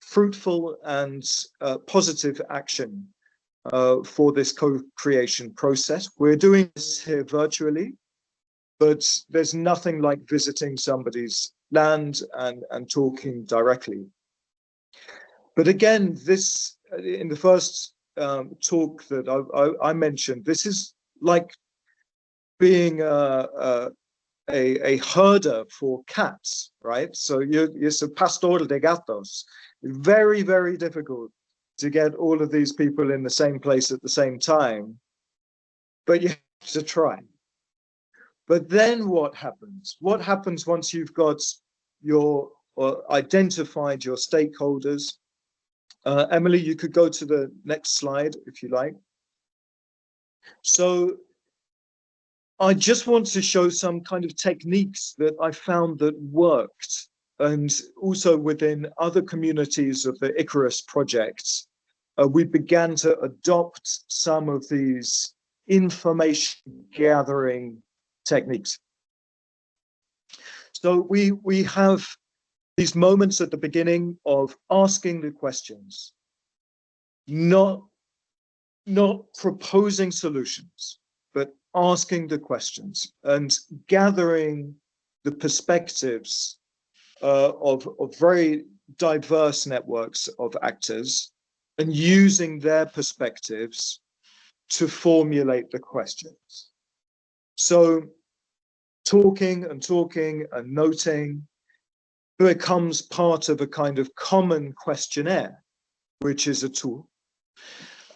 fruitful and positive action for this co-creation process. We're doing this here virtually, but there's nothing like visiting somebody's land and talking directly. But again, this, in the first talk that I mentioned, this is like being a herder for cats, right? So you're a pastor de gatos. Very, very difficult to get all of these people in the same place at the same time, but you have to try. But then what happens? What happens once you've got identified your stakeholders? Emily, you could go to the next slide if you like. So I just want to show some kind of techniques that I found that worked, and also within other communities of the Icarus projects, we began to adopt some of these information gathering techniques. So we have these moments at the beginning of asking the questions, not proposing solutions, but asking the questions and gathering the perspectives of very diverse networks of actors and using their perspectives to formulate the questions. So talking and noting, becomes part of a kind of common questionnaire, which is a tool.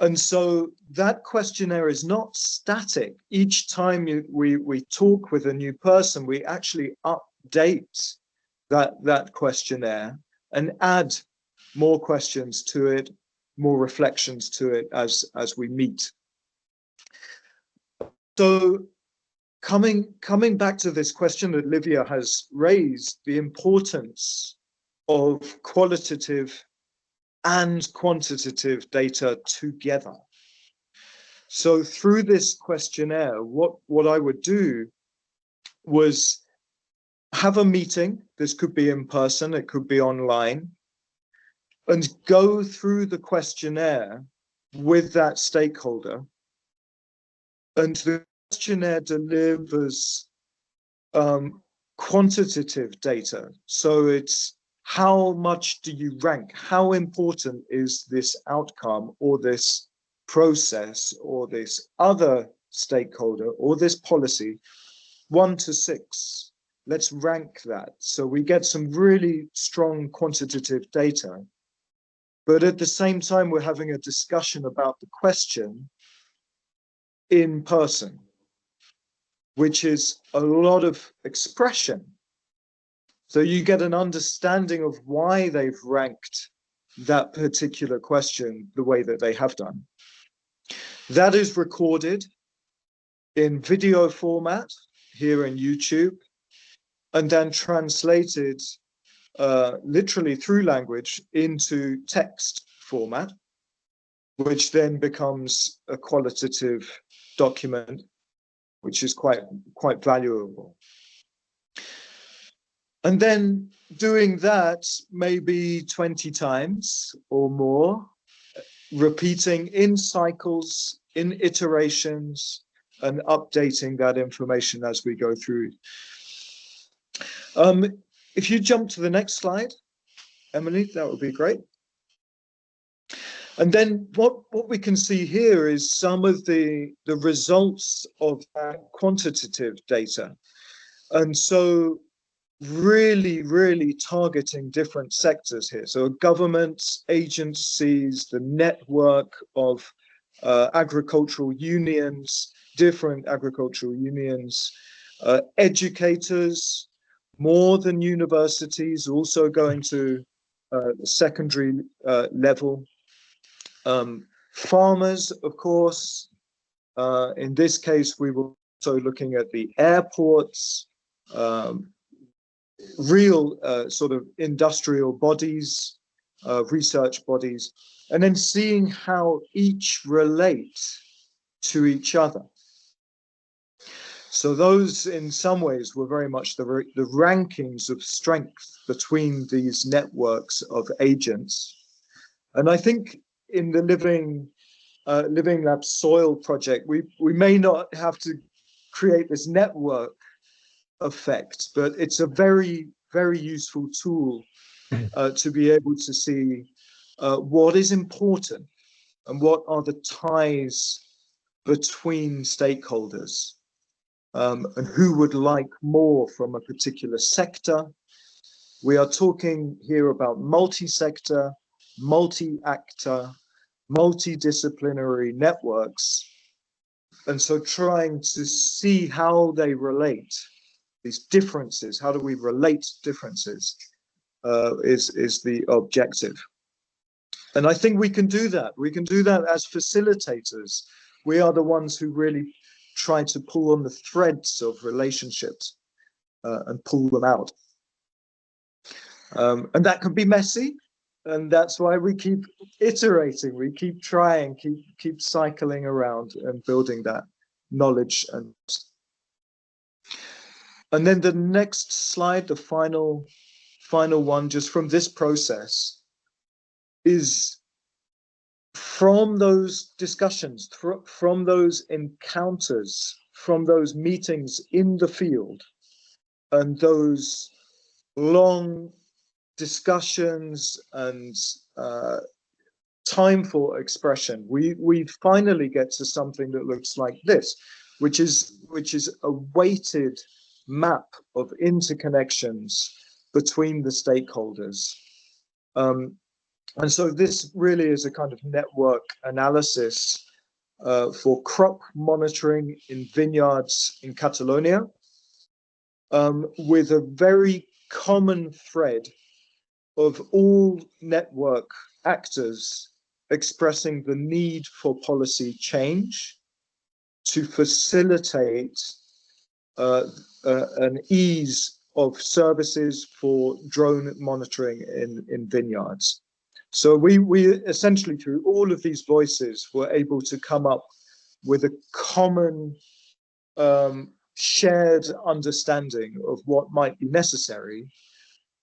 And so that questionnaire is not static. Each time we talk with a new person, we actually update that questionnaire and add more questions to it, more reflections to it as we meet. So coming back to this question that Lívia has raised, the importance of qualitative and quantitative data together. So through this questionnaire, what I would do was have a meeting. This could be in person, it could be online, and go through the questionnaire with that stakeholder. And the questionnaire delivers quantitative data. So it's how much do you rank? How important is this outcome or this process or this other stakeholder or this policy? 1 to 6. Let's rank that. So we get some really strong quantitative data. But at the same time, we're having a discussion about the question in person, which is a lot of expression. So you get an understanding of why they've ranked that particular question the way that they have done. That is recorded in video format here in YouTube, and then translated literally through language into text format, which then becomes a qualitative document, which is quite valuable. And then doing that maybe 20 times or more, repeating in cycles, in iterations, and updating that information as we go through. If you jump to the next slide, Emily, that would be great. And then what we can see here is some of the results of that quantitative data. And so really targeting different sectors here. So governments, agencies, the network of agricultural unions, different agricultural unions, educators, more than universities, also going to the secondary level. Farmers, of course. In this case, we were also looking at the airports, real sort of industrial bodies, research bodies, and then seeing how each relate to each other. So those, in some ways, were very much the rankings of strength between these networks of agents. And I think in the Living Lab Soil project, we may not have to create this network effect, but it's a very useful tool to be able to see what is important and what are the ties between stakeholders, and who would like more from a particular sector. We are talking here about multi-sector, multi-actor, multidisciplinary networks, and so trying to see how they relate, these differences, how do we relate differences, is the objective. And I think we can do that. We can do that as facilitators. We are the ones who really try to pull on the threads of relationships and pull them out. And that can be messy. And that's why we keep iterating, we keep trying, keep cycling around and building that knowledge. And then the next slide, the final one, just from this process, is from those discussions, from those encounters, from those meetings in the field, and those long discussions and time for expression, we finally get to something that looks like this, which is a weighted map of interconnections between the stakeholders. And so this really is a kind of network analysis for crop monitoring in vineyards in Catalonia, with a very common thread of all network actors expressing the need for policy change to facilitate an ease of services for drone monitoring in vineyards. So we essentially, through all of these voices, were able to come up with a common shared understanding of what might be necessary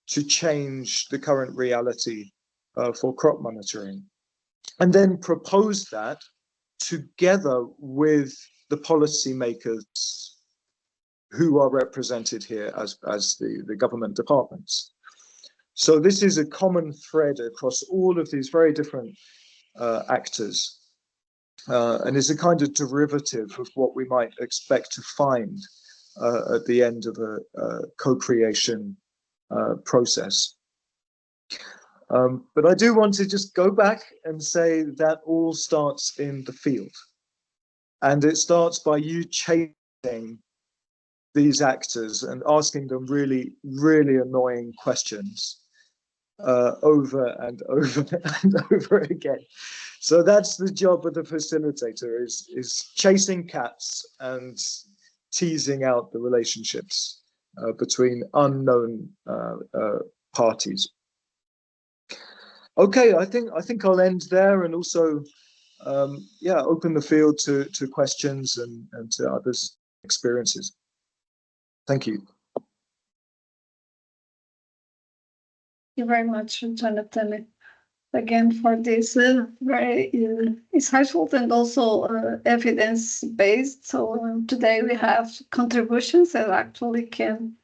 to change the current reality for crop monitoring, and then propose that together with the policymakers who are represented here as the government departments. So this is a common thread across all of these very different actors, and is a kind of derivative of what we might expect to find at the end of a co-creation process. But I do want to just go back and say that all starts in the field. And it starts by you chasing these actors and asking them really, really annoying questions over and over and over again. So that's the job of the facilitator, is chasing cats and teasing out the relationships between unknown parties. Okay, I think I'll end there, and also open the field to questions and to others' experiences. Thank you. Thank you very much, Jonathan, again for this very insightful and also evidence-based. So today we have contributions that actually can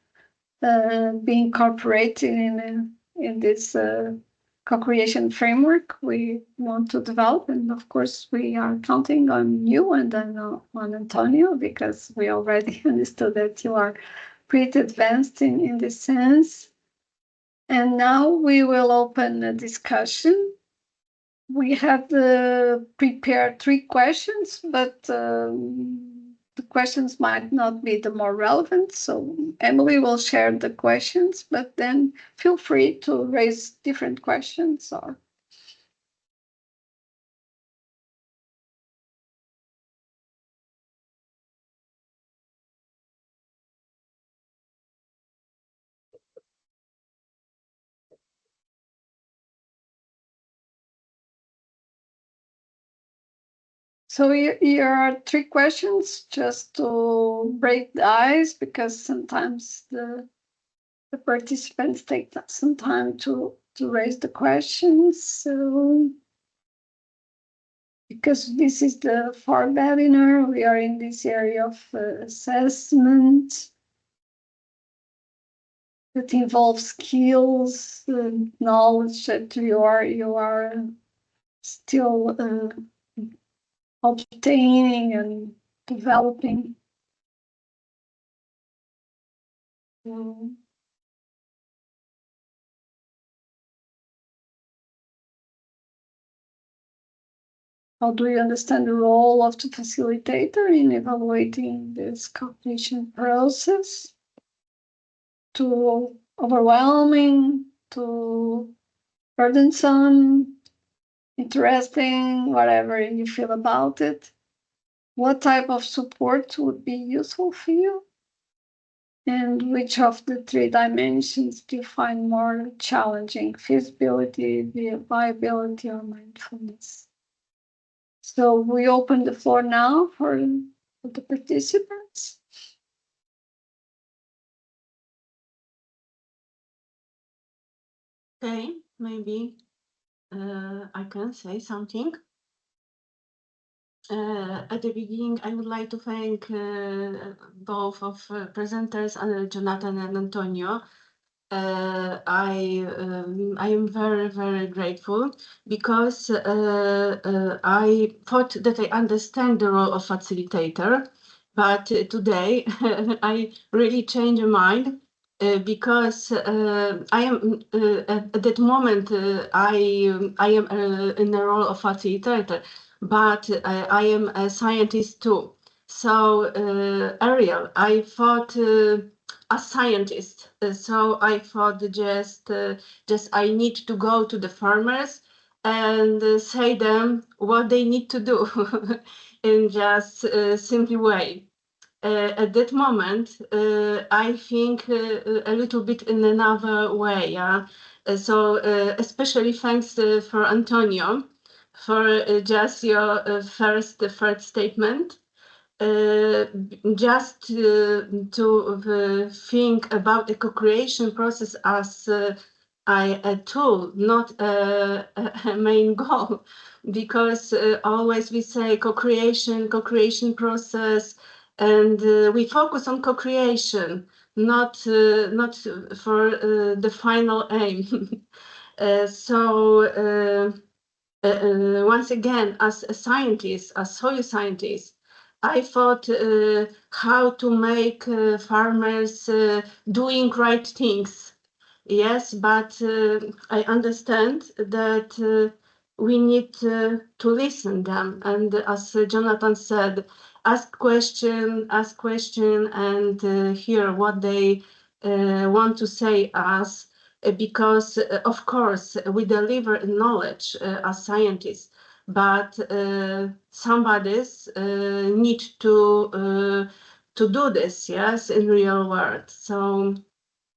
be incorporated in this co-creation framework we want to develop. And of course, we are counting on you and then on Antonio, because we already understood that you are pretty advanced in this sense. And now we will open a discussion. We have prepared 3 questions, but the questions might not be the more relevant. So Emily will share the questions, but then feel free to raise different questions or. So here are 3 questions just to break the ice, because sometimes the participants take some time to raise the questions. So because this is the 4th webinar, we are in this area of assessment that involves skills, knowledge that you are still obtaining and developing. How do you understand the role of the facilitator in evaluating this cognition process? Too overwhelming, too burdensome, interesting, whatever you feel about it. What type of support would be useful for you? And which of the 3 dimensions do you find more challenging? Feasibility, viability, or mindfulness? So we open the floor now for the participants. Okay, maybe I can say something. At the beginning, I would like to thank both of presenters, Jonathan and Antonio. I am very, very grateful, because I thought that I understand the role of facilitator, but today I really changed my mind, because I am at that moment I am in the role of facilitator, but I am a scientist too. So Ariel, I thought a scientist, so I thought just I need to go to the farmers and say them what they need to do in just simple way. At that moment, I think a little bit in another way. So especially thanks for Antonio for just your third statement. Just to think about the co-creation process as a tool, not a main goal, because always we say co-creation process, and we focus on co-creation, not for the final aim. Once again, as a scientist, as soil scientist, I thought how to make farmers doing right things. Yes, but I understand that we need to listen them, and as Jonathan said, ask question, and hear what they want to say us, because of course we deliver knowledge as scientists, but somebody's need to do this, yes, in real world. So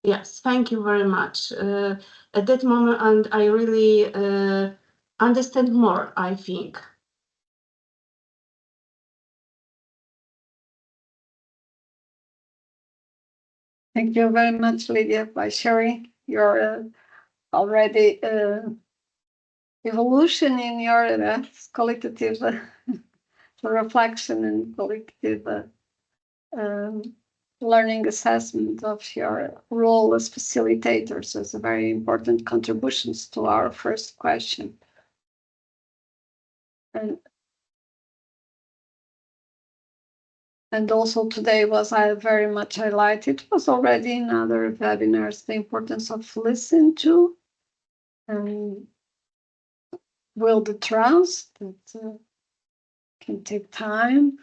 yes, thank you very much. At that moment, and I really understand more, I think. Thank you very much, Lydia, by sharing your already evolution in your qualitative reflection and qualitative learning assessment of your role as facilitators as a very important contributions to our first question. And also today was very much highlighted. It was already in other webinars, the importance of listening to and build the trust that can take time.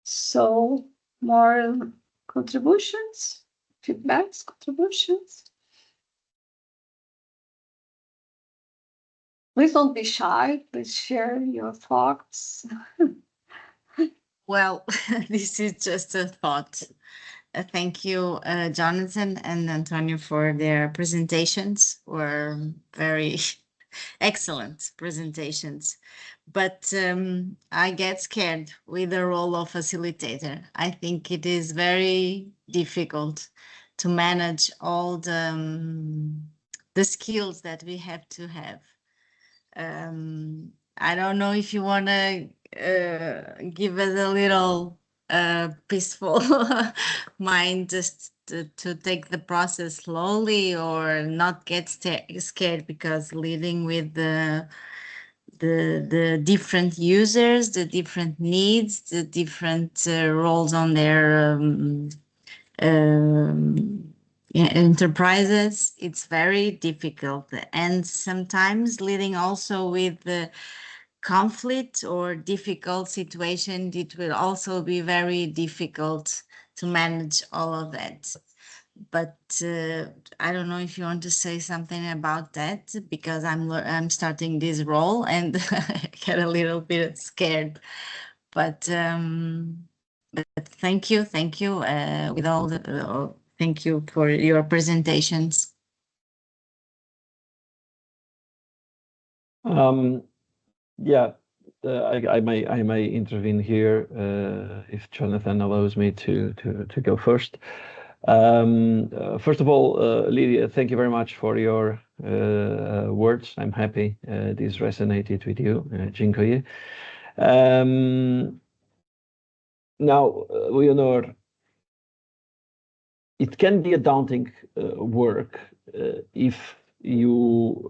So more contributions, feedbacks, contributions. Please don't be shy. Please share your thoughts. Well, this is just a thought. Thank you, Jonathan and Antonio, for their presentations. Were very excellent presentations. But I get scared with the role of facilitator. I think it is very difficult to manage all the skills that we have to have. I don't know if you want to give us a little peaceful mind, just to take the process slowly, or not get scared, because leading with the different users, the different needs, the different roles on their enterprises, it's very difficult. And sometimes leading also with the conflict or difficult situation, it will also be very difficult to manage all of that. But I don't know if you want to say something about that, because I'm starting this role and I get a little bit scared. But thank you, with all the thank you for your presentations. Yeah, I may intervene here if Jonathan allows me to go first. First of all, Lydia, thank you very much for your words. I'm happy this resonated with you. Dziękuję. Now, Leonor, it can be a daunting work if you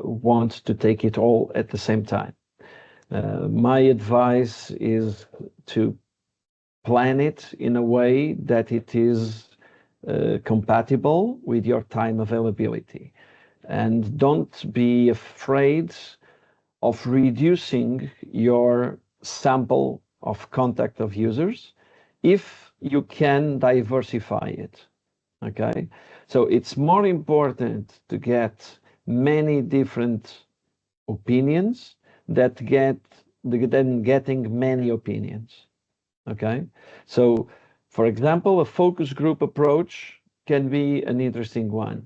want to take it all at the same time. My advice is to plan it in a way that it is compatible with your time availability. And don't be afraid of reducing your sample of contact of users if you can diversify it. Okay, so it's more important to get many different opinions than getting many opinions. Okay, so for example, a focus group approach can be an interesting one.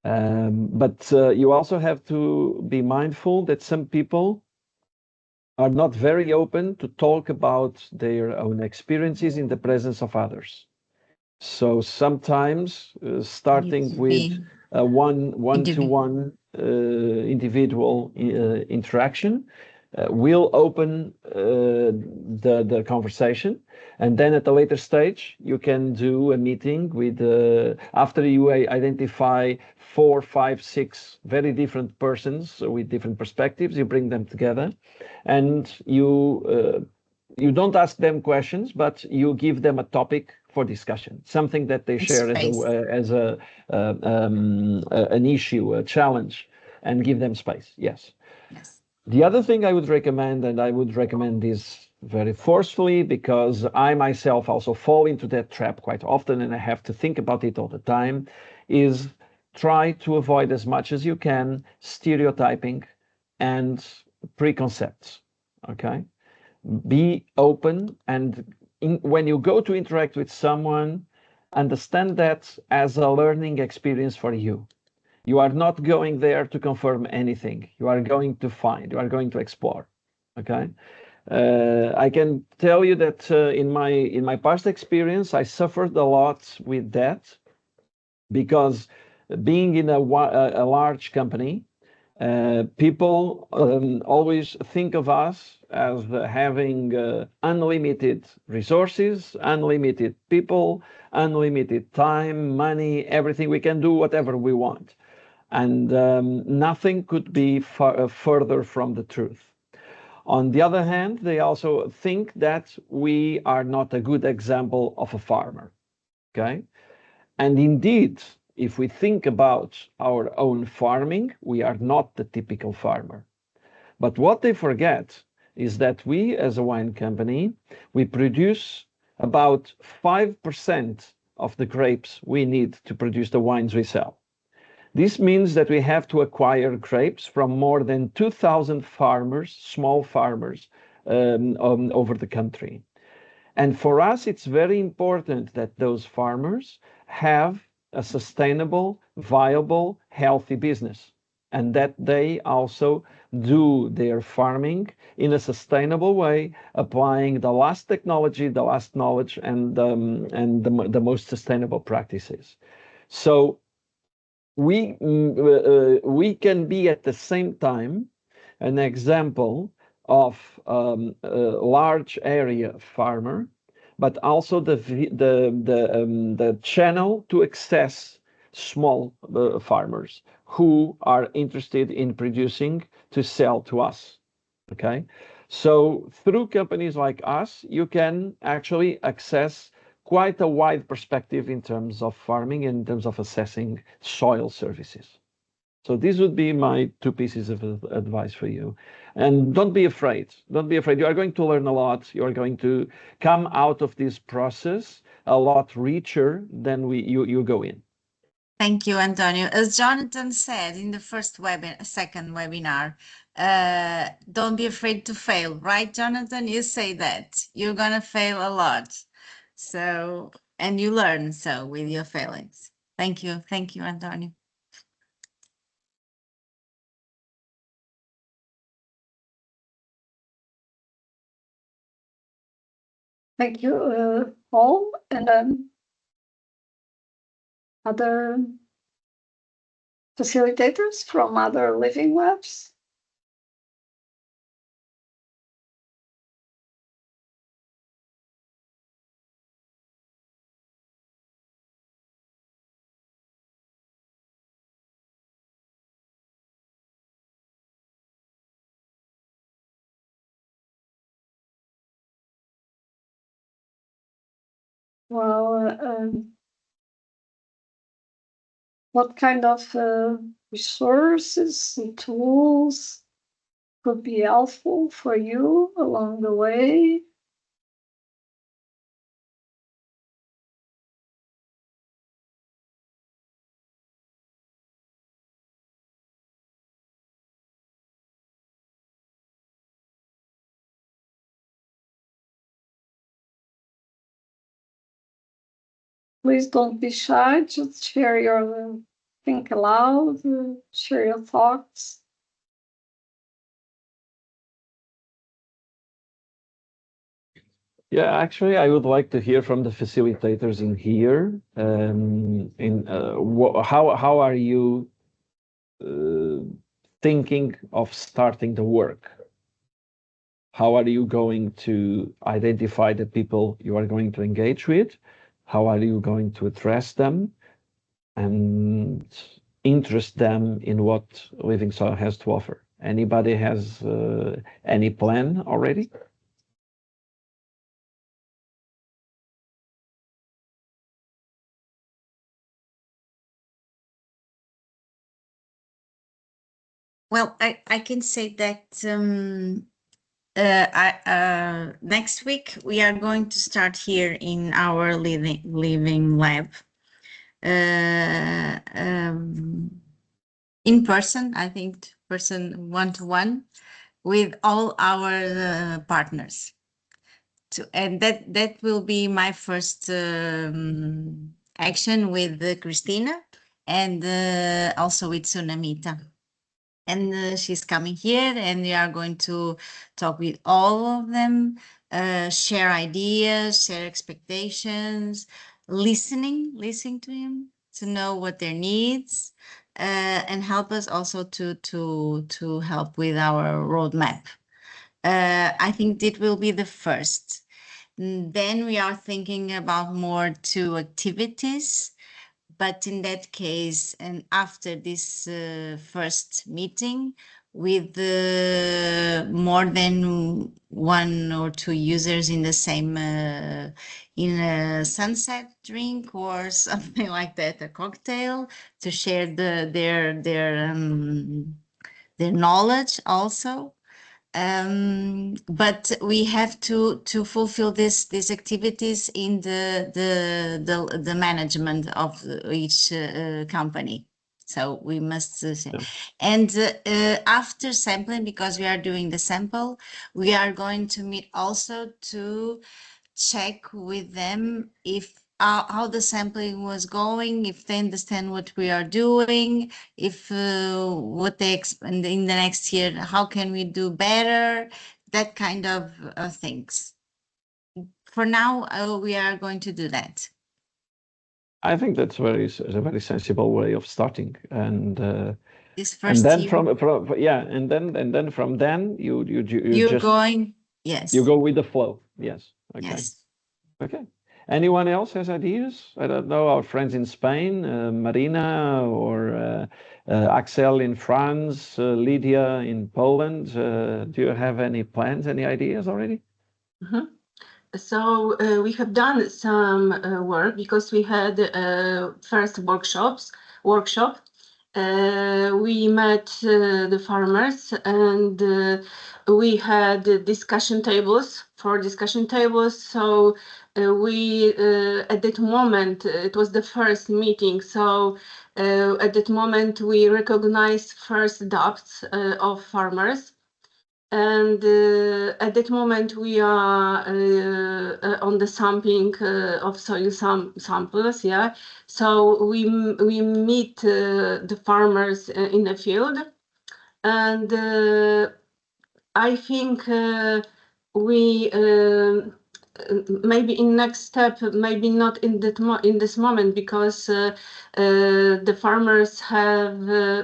But you also have to be mindful that some people are not very open to talk about their own experiences in the presence of others. So sometimes starting with a one-to-one individual interaction will open the conversation, and then at a later stage you can do a meeting with after you identify 4, 5, 6 very different persons with different perspectives. You bring them together, and you don't ask them questions, but you give them a topic for discussion, something that they share as an issue, a challenge, and give them space. Yes. Yes. The other thing I would recommend, and I would recommend this very forcefully because I myself also fall into that trap quite often and I have to think about it all the time, is try to avoid as much as you can stereotyping and preconcepts. Okay? Be open, and when you go to interact with someone, understand that as a learning experience for you. You are not going there to confirm anything. You are going to find, you are going to explore. Okay. I can tell you that in my past experience, I suffered a lot with that because being in a large company, people always think of us as having unlimited resources, unlimited people, unlimited time, money, everything. We can do whatever we want. And nothing could be further from the truth. On the other hand, they also think that we are not a good example of a farmer. Okay? And indeed, if we think about our own farming, we are not the typical farmer. But what they forget is that we, as a wine company, we produce about 5% of the grapes we need to produce the wines we sell. This means that we have to acquire grapes from more than 2,000 farmers, small farmers, over the country. And for us, it's very important that those farmers have a sustainable, viable, healthy business, and that they also do their farming in a sustainable way, applying the last technology, the last knowledge, and the most sustainable practices. So we can be at the same time an example of a large area farmer, but also the channel to access small farmers who are interested in producing to sell to us. Okay, so through companies like us, you can actually access quite a wide perspective in terms of farming and in terms of assessing soil services. So these would be my 2 pieces of advice for you. And don't be afraid. Don't be afraid. You are going to learn a lot. You are going to come out of this process a lot richer than you go in. Thank you, Antonio. As Jonathan said in the second webinar, don't be afraid to fail, right, Jonathan? You say that you're gonna fail a lot. So, and you learn so with your failings. Thank you, Antonio. Thank you, Paul, and other facilitators from other living labs. Well, what kind of resources and tools could be helpful for you along the way? Please don't be shy, just share your, think aloud, share your thoughts. Yeah, actually, I would like to hear from the facilitators in here. How are you thinking of starting the work? How are you going to identify the people you are going to engage with? How are you going to address them and interest them in what LivingSoiLL has to offer? Anybody has any plan already? Well, I can say that next week we are going to start here in our living lab in person. I think person one-to-one with all our partners. And that will be my first action with Christina and also with Sunamita. And she's coming here, and we are going to talk with all of them, share ideas, share expectations, listening to him, to know what their needs, and help us also to help with our roadmap. I think it will be the first. Then we are thinking about more 2 activities. But in that case, and after this first meeting with more than 1 or 2 users in the same, in a sunset drink or something like that, a cocktail, to share their knowledge also. But we have to fulfill these activities in the management of each company. So we must and after sampling, because we are doing the sample, we are going to meet also to check with them if how the sampling was going, if they understand what we are doing, if what they expect in the next year, how can we do better, that kind of things. For now, we are going to do that. I think that's a very sensible way of starting, and this first and then year, and then from then you're just going, yes, you go with the flow. Yes. Okay. Yes. Okay. Anyone else has ideas? I don't know, our friends in Spain, Marina or Axel in France, Lydia in Poland. Do you have any plans, any ideas already? Mm-hmm. So we have done some work, because we had first workshop. We met the farmers, and we had discussion tables. So we at that moment, it was the first meeting. So at that moment we recognized first doubts of farmers. And at that moment, we are on the sampling of soil samples. Yeah, so we meet the farmers in the field, and I think we maybe in next step, maybe not in that in this moment, because the farmers have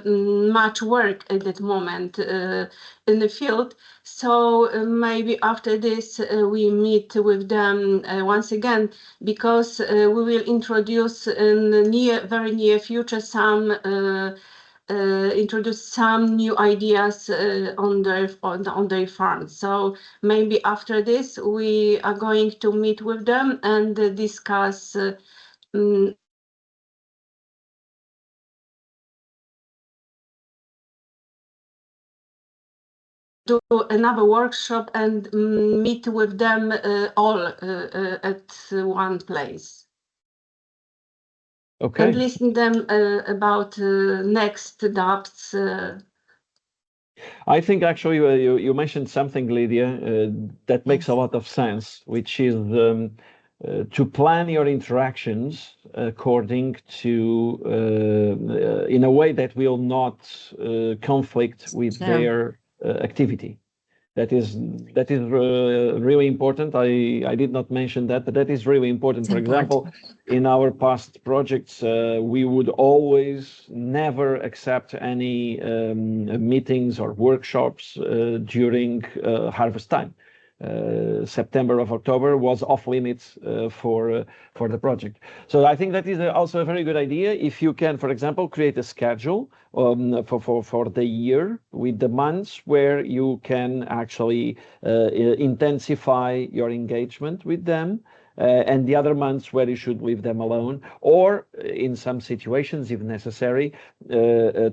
much work at that moment in the field. So maybe after this we meet with them once again, because we will introduce in the very near future some introduce some new ideas on their farm. So maybe after this we are going to meet with them and discuss do another workshop and meet with them all at one place. Okay. And listen them about next steps. I think actually you mentioned something, Lydia, that makes a lot of sense, which is to plan your interactions according to in a way that will not conflict with their activity. That is really important. I did not mention that, but that is really important. For example, in our past projects, we would always never accept any meetings or workshops during harvest time. September or October was off limits for the project. So I think that is also a very good idea. If you can, for example, create a schedule for the year with the months where you can actually intensify your engagement with them. And the other months where you should leave them alone, or in some situations, if necessary,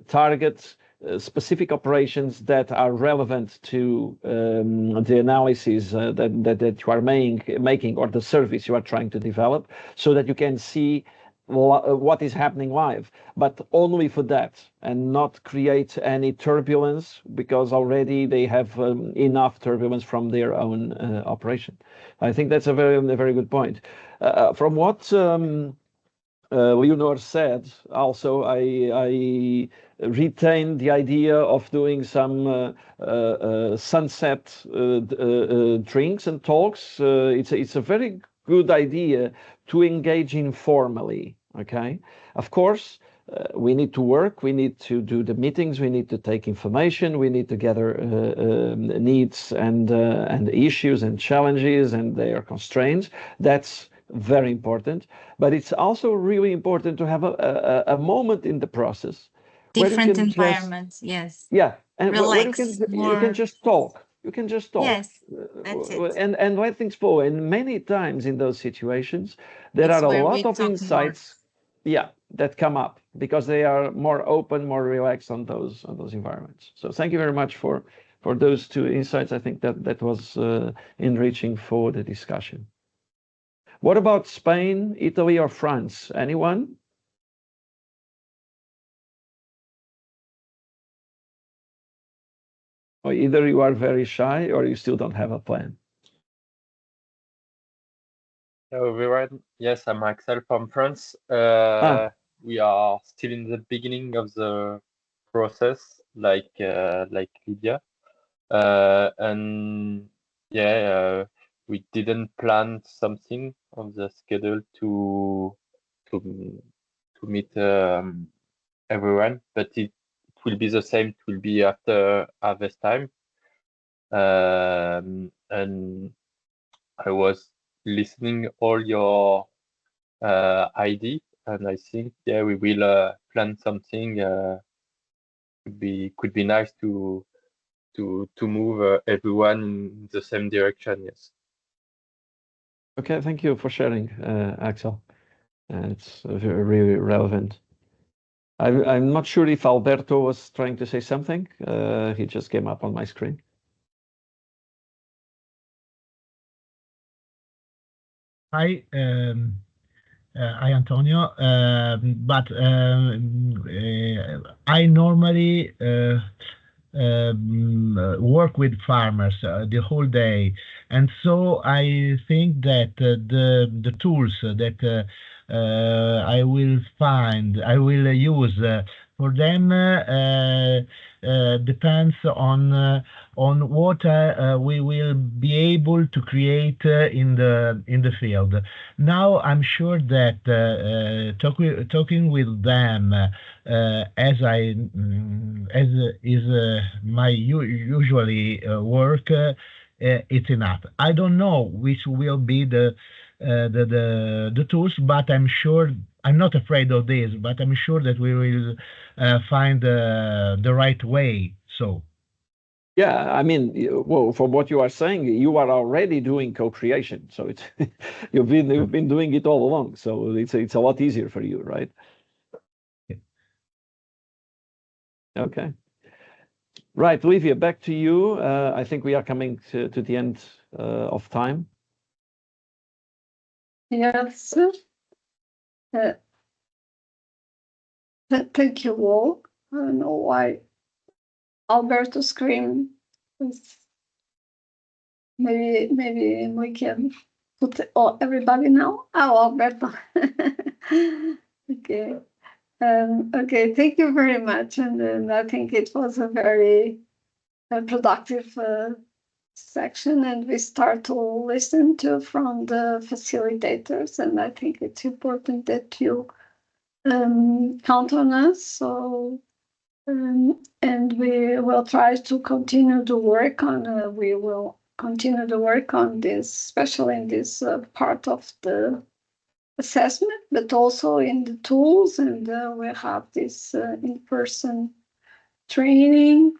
target specific operations that are relevant to the analysis that you are making or the service you are trying to develop, so that you can see what is happening live, but only for that, and not create any turbulence, because already they have enough turbulence from their own operation. I think that's a very good point. From what Leonor said, also I retain the idea of doing some sunset drinks and talks. It's a very good idea to engage informally. Okay, of course, we need to work, we need to do the meetings, we need to take information, we need to gather needs and issues and challenges and their constraints. That's very important, but it's also really important to have a moment in the process Different where you can environments, yes. yeah, and where you can just talk. You can just talk. Yes, that's it. And let things flow. And many times in those situations, there It's are a where lot we of talk insights, yeah, that come up because they are more open, more relaxed on those environments. So thank you very much for those two insights. I think that was enriching for the discussion. What about Spain, Italy, or France? Anyone? Or either you are very shy or you still don't have a plan. Hello everyone. Yes, I'm Axel from France. We are still in the beginning of the process, like Lydia, and yeah, we didn't plan something on the schedule to meet everyone, but it will be the same. It will be after harvest time, and I was listening all your ID, and I think we will plan something. Could be nice to move everyone in the same direction. Yes. Okay, thank you for sharing, Axel. It's really relevant. I'm not sure if Alberto was trying to say something. He just came up on my screen. Hi, Antonio. But I normally work with farmers the whole day, and so I think that the tools that I will use for them depends on what we will be able to create in the field. Now I'm sure that talking with them as is my usually work, it's enough. I don't know which will be the tools, but I'm sure I'm not afraid of this. But I'm sure that we will find the right way. So. Yeah, I mean, well, from what you are saying, you are already doing co-creation, so it's you've been doing it all along, so it's a lot easier for you, right? Okay. Right, Lívia, back to you. I think we are coming to the end of time. Yes. Thank you all. I don't know why Alberto screamed. Maybe we can put everybody now. Oh, Alberto. Okay. Okay, thank you very much. And I think it was a very productive section, and we start to listen to from the facilitators. And I think it's important that you count on us. So, and we will try to continue to work on. We will continue to work on this, especially in this part of the assessment, but also in the tools, and we have this in-person training.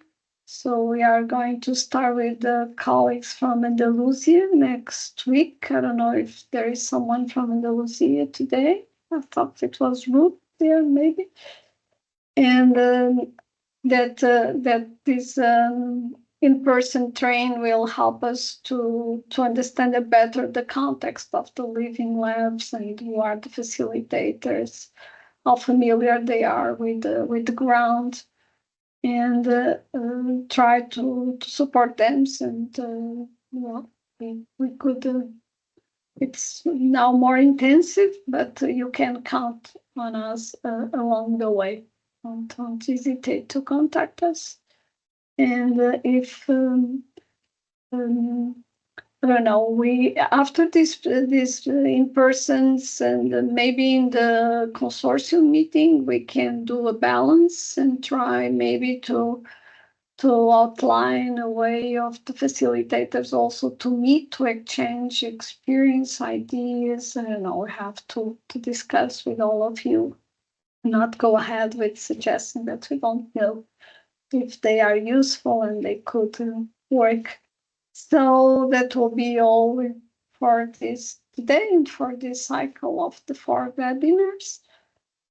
So we are going to start with the colleagues from Andalusia next week. I don't know if there is someone from Andalusia today. I thought it was Ruth there, maybe. And that this in-person train will help us to understand better the context of the living labs and who are the facilitators, how familiar they are with the ground, and try to support them. And well, we could. It's now more intensive, but you can count on us along the way. Don't hesitate to contact us. And if I don't know, we after this in-persons and maybe in the consortium meeting, we can do a balance and try maybe to outline a way of the facilitators also to meet, to exchange experience, ideas. I don't know, we have to discuss with all of you, not go ahead with suggesting that we don't know if they are useful and they could work. So that will be all for this today and for this cycle of the 4 webinars.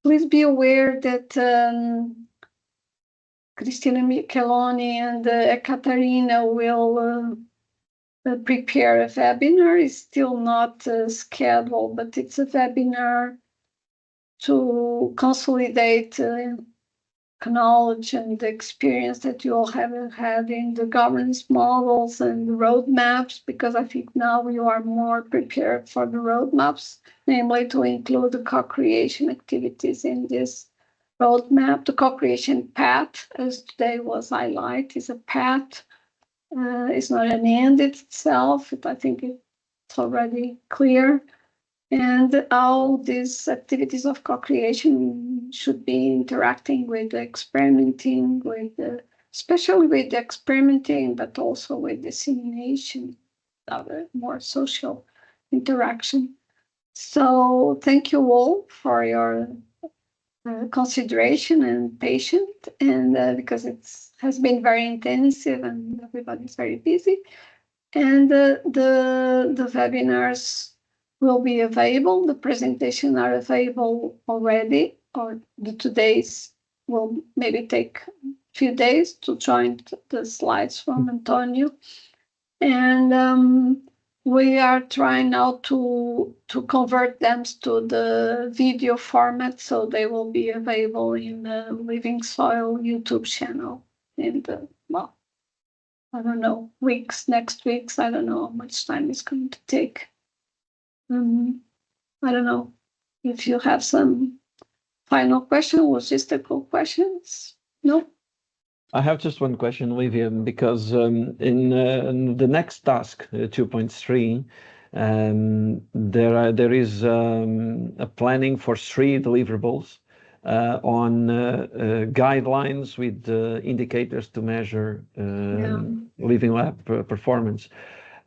Please be aware that Cristina Micheloni and Ekaterina will prepare a webinar. It's still not scheduled, but it's a webinar to consolidate knowledge and the experience that you all have had in the governance models and the roadmaps, because I think now you are more prepared for the roadmaps, namely to include the co-creation activities in this roadmap. The co-creation path, as today was highlighted, is a path. It's not an end itself. I think it's already clear. And how these activities of co-creation should be interacting with the experimenting, especially with the experimenting, but also with dissemination, other more social interaction. So thank you all for your consideration and patience, and because it has been very intensive and everybody's very busy. And the webinars will be available. The presentations are available already, or the today's will maybe take a few days to join the slides from Antonio. And we are trying now to convert them to the video format, so they will be available in the LivingSoiLL YouTube channel in the, well, I don't know, next weeks. I don't know how much time it's going to take. I don't know if you have some final question, logistical questions. No? I have just one question, Lívia, because in the next task, 2.3, there is a planning for 3 deliverables on guidelines with indicators to measure Living Lab performance.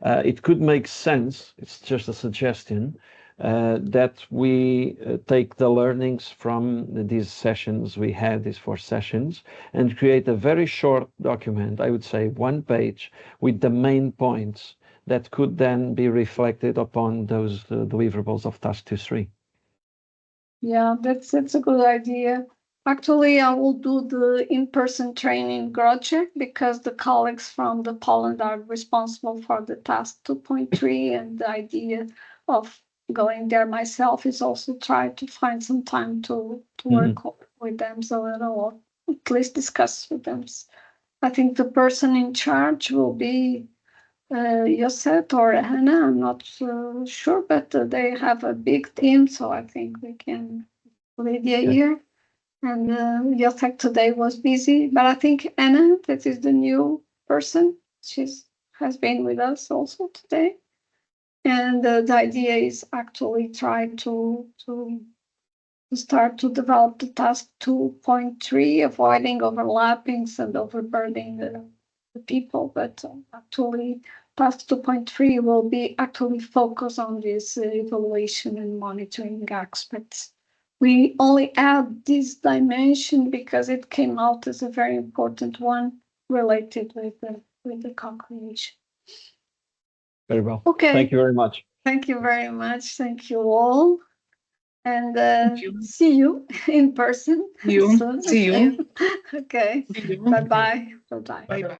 It could make sense, it's just a suggestion, that we take the learnings from these sessions we had, these 4 sessions, and create a very short document, I would say 1 page, with the main points that could then be reflected upon those deliverables of task 2.3. Yeah, that's a good idea. Actually, I will do the in-person training Groce because the colleagues from the Poland are responsible for the task 2.3, and the idea of going there myself is also try to find some time to work with them so that I will at least discuss with them. I think the person in charge will be Josette or Hannah. I'm not sure, but they have a big team, so I think we can Lydia here. And Josette today was busy, but I think Anna, that is the new person, has been with us also today. And the idea is actually try to start to develop the task 2.3, avoiding overlappings and overburdening the people. But actually, task 2.3 will be actually focused on this evaluation and monitoring aspects. We only add this dimension because it came out as a very important one related with the co-creation. Very well. Okay. Thank you very much. Thank you very much. Thank you all. And you. see you in person. See you. soon. See you. Okay. See you. Bye-bye. Bye-bye. Bye.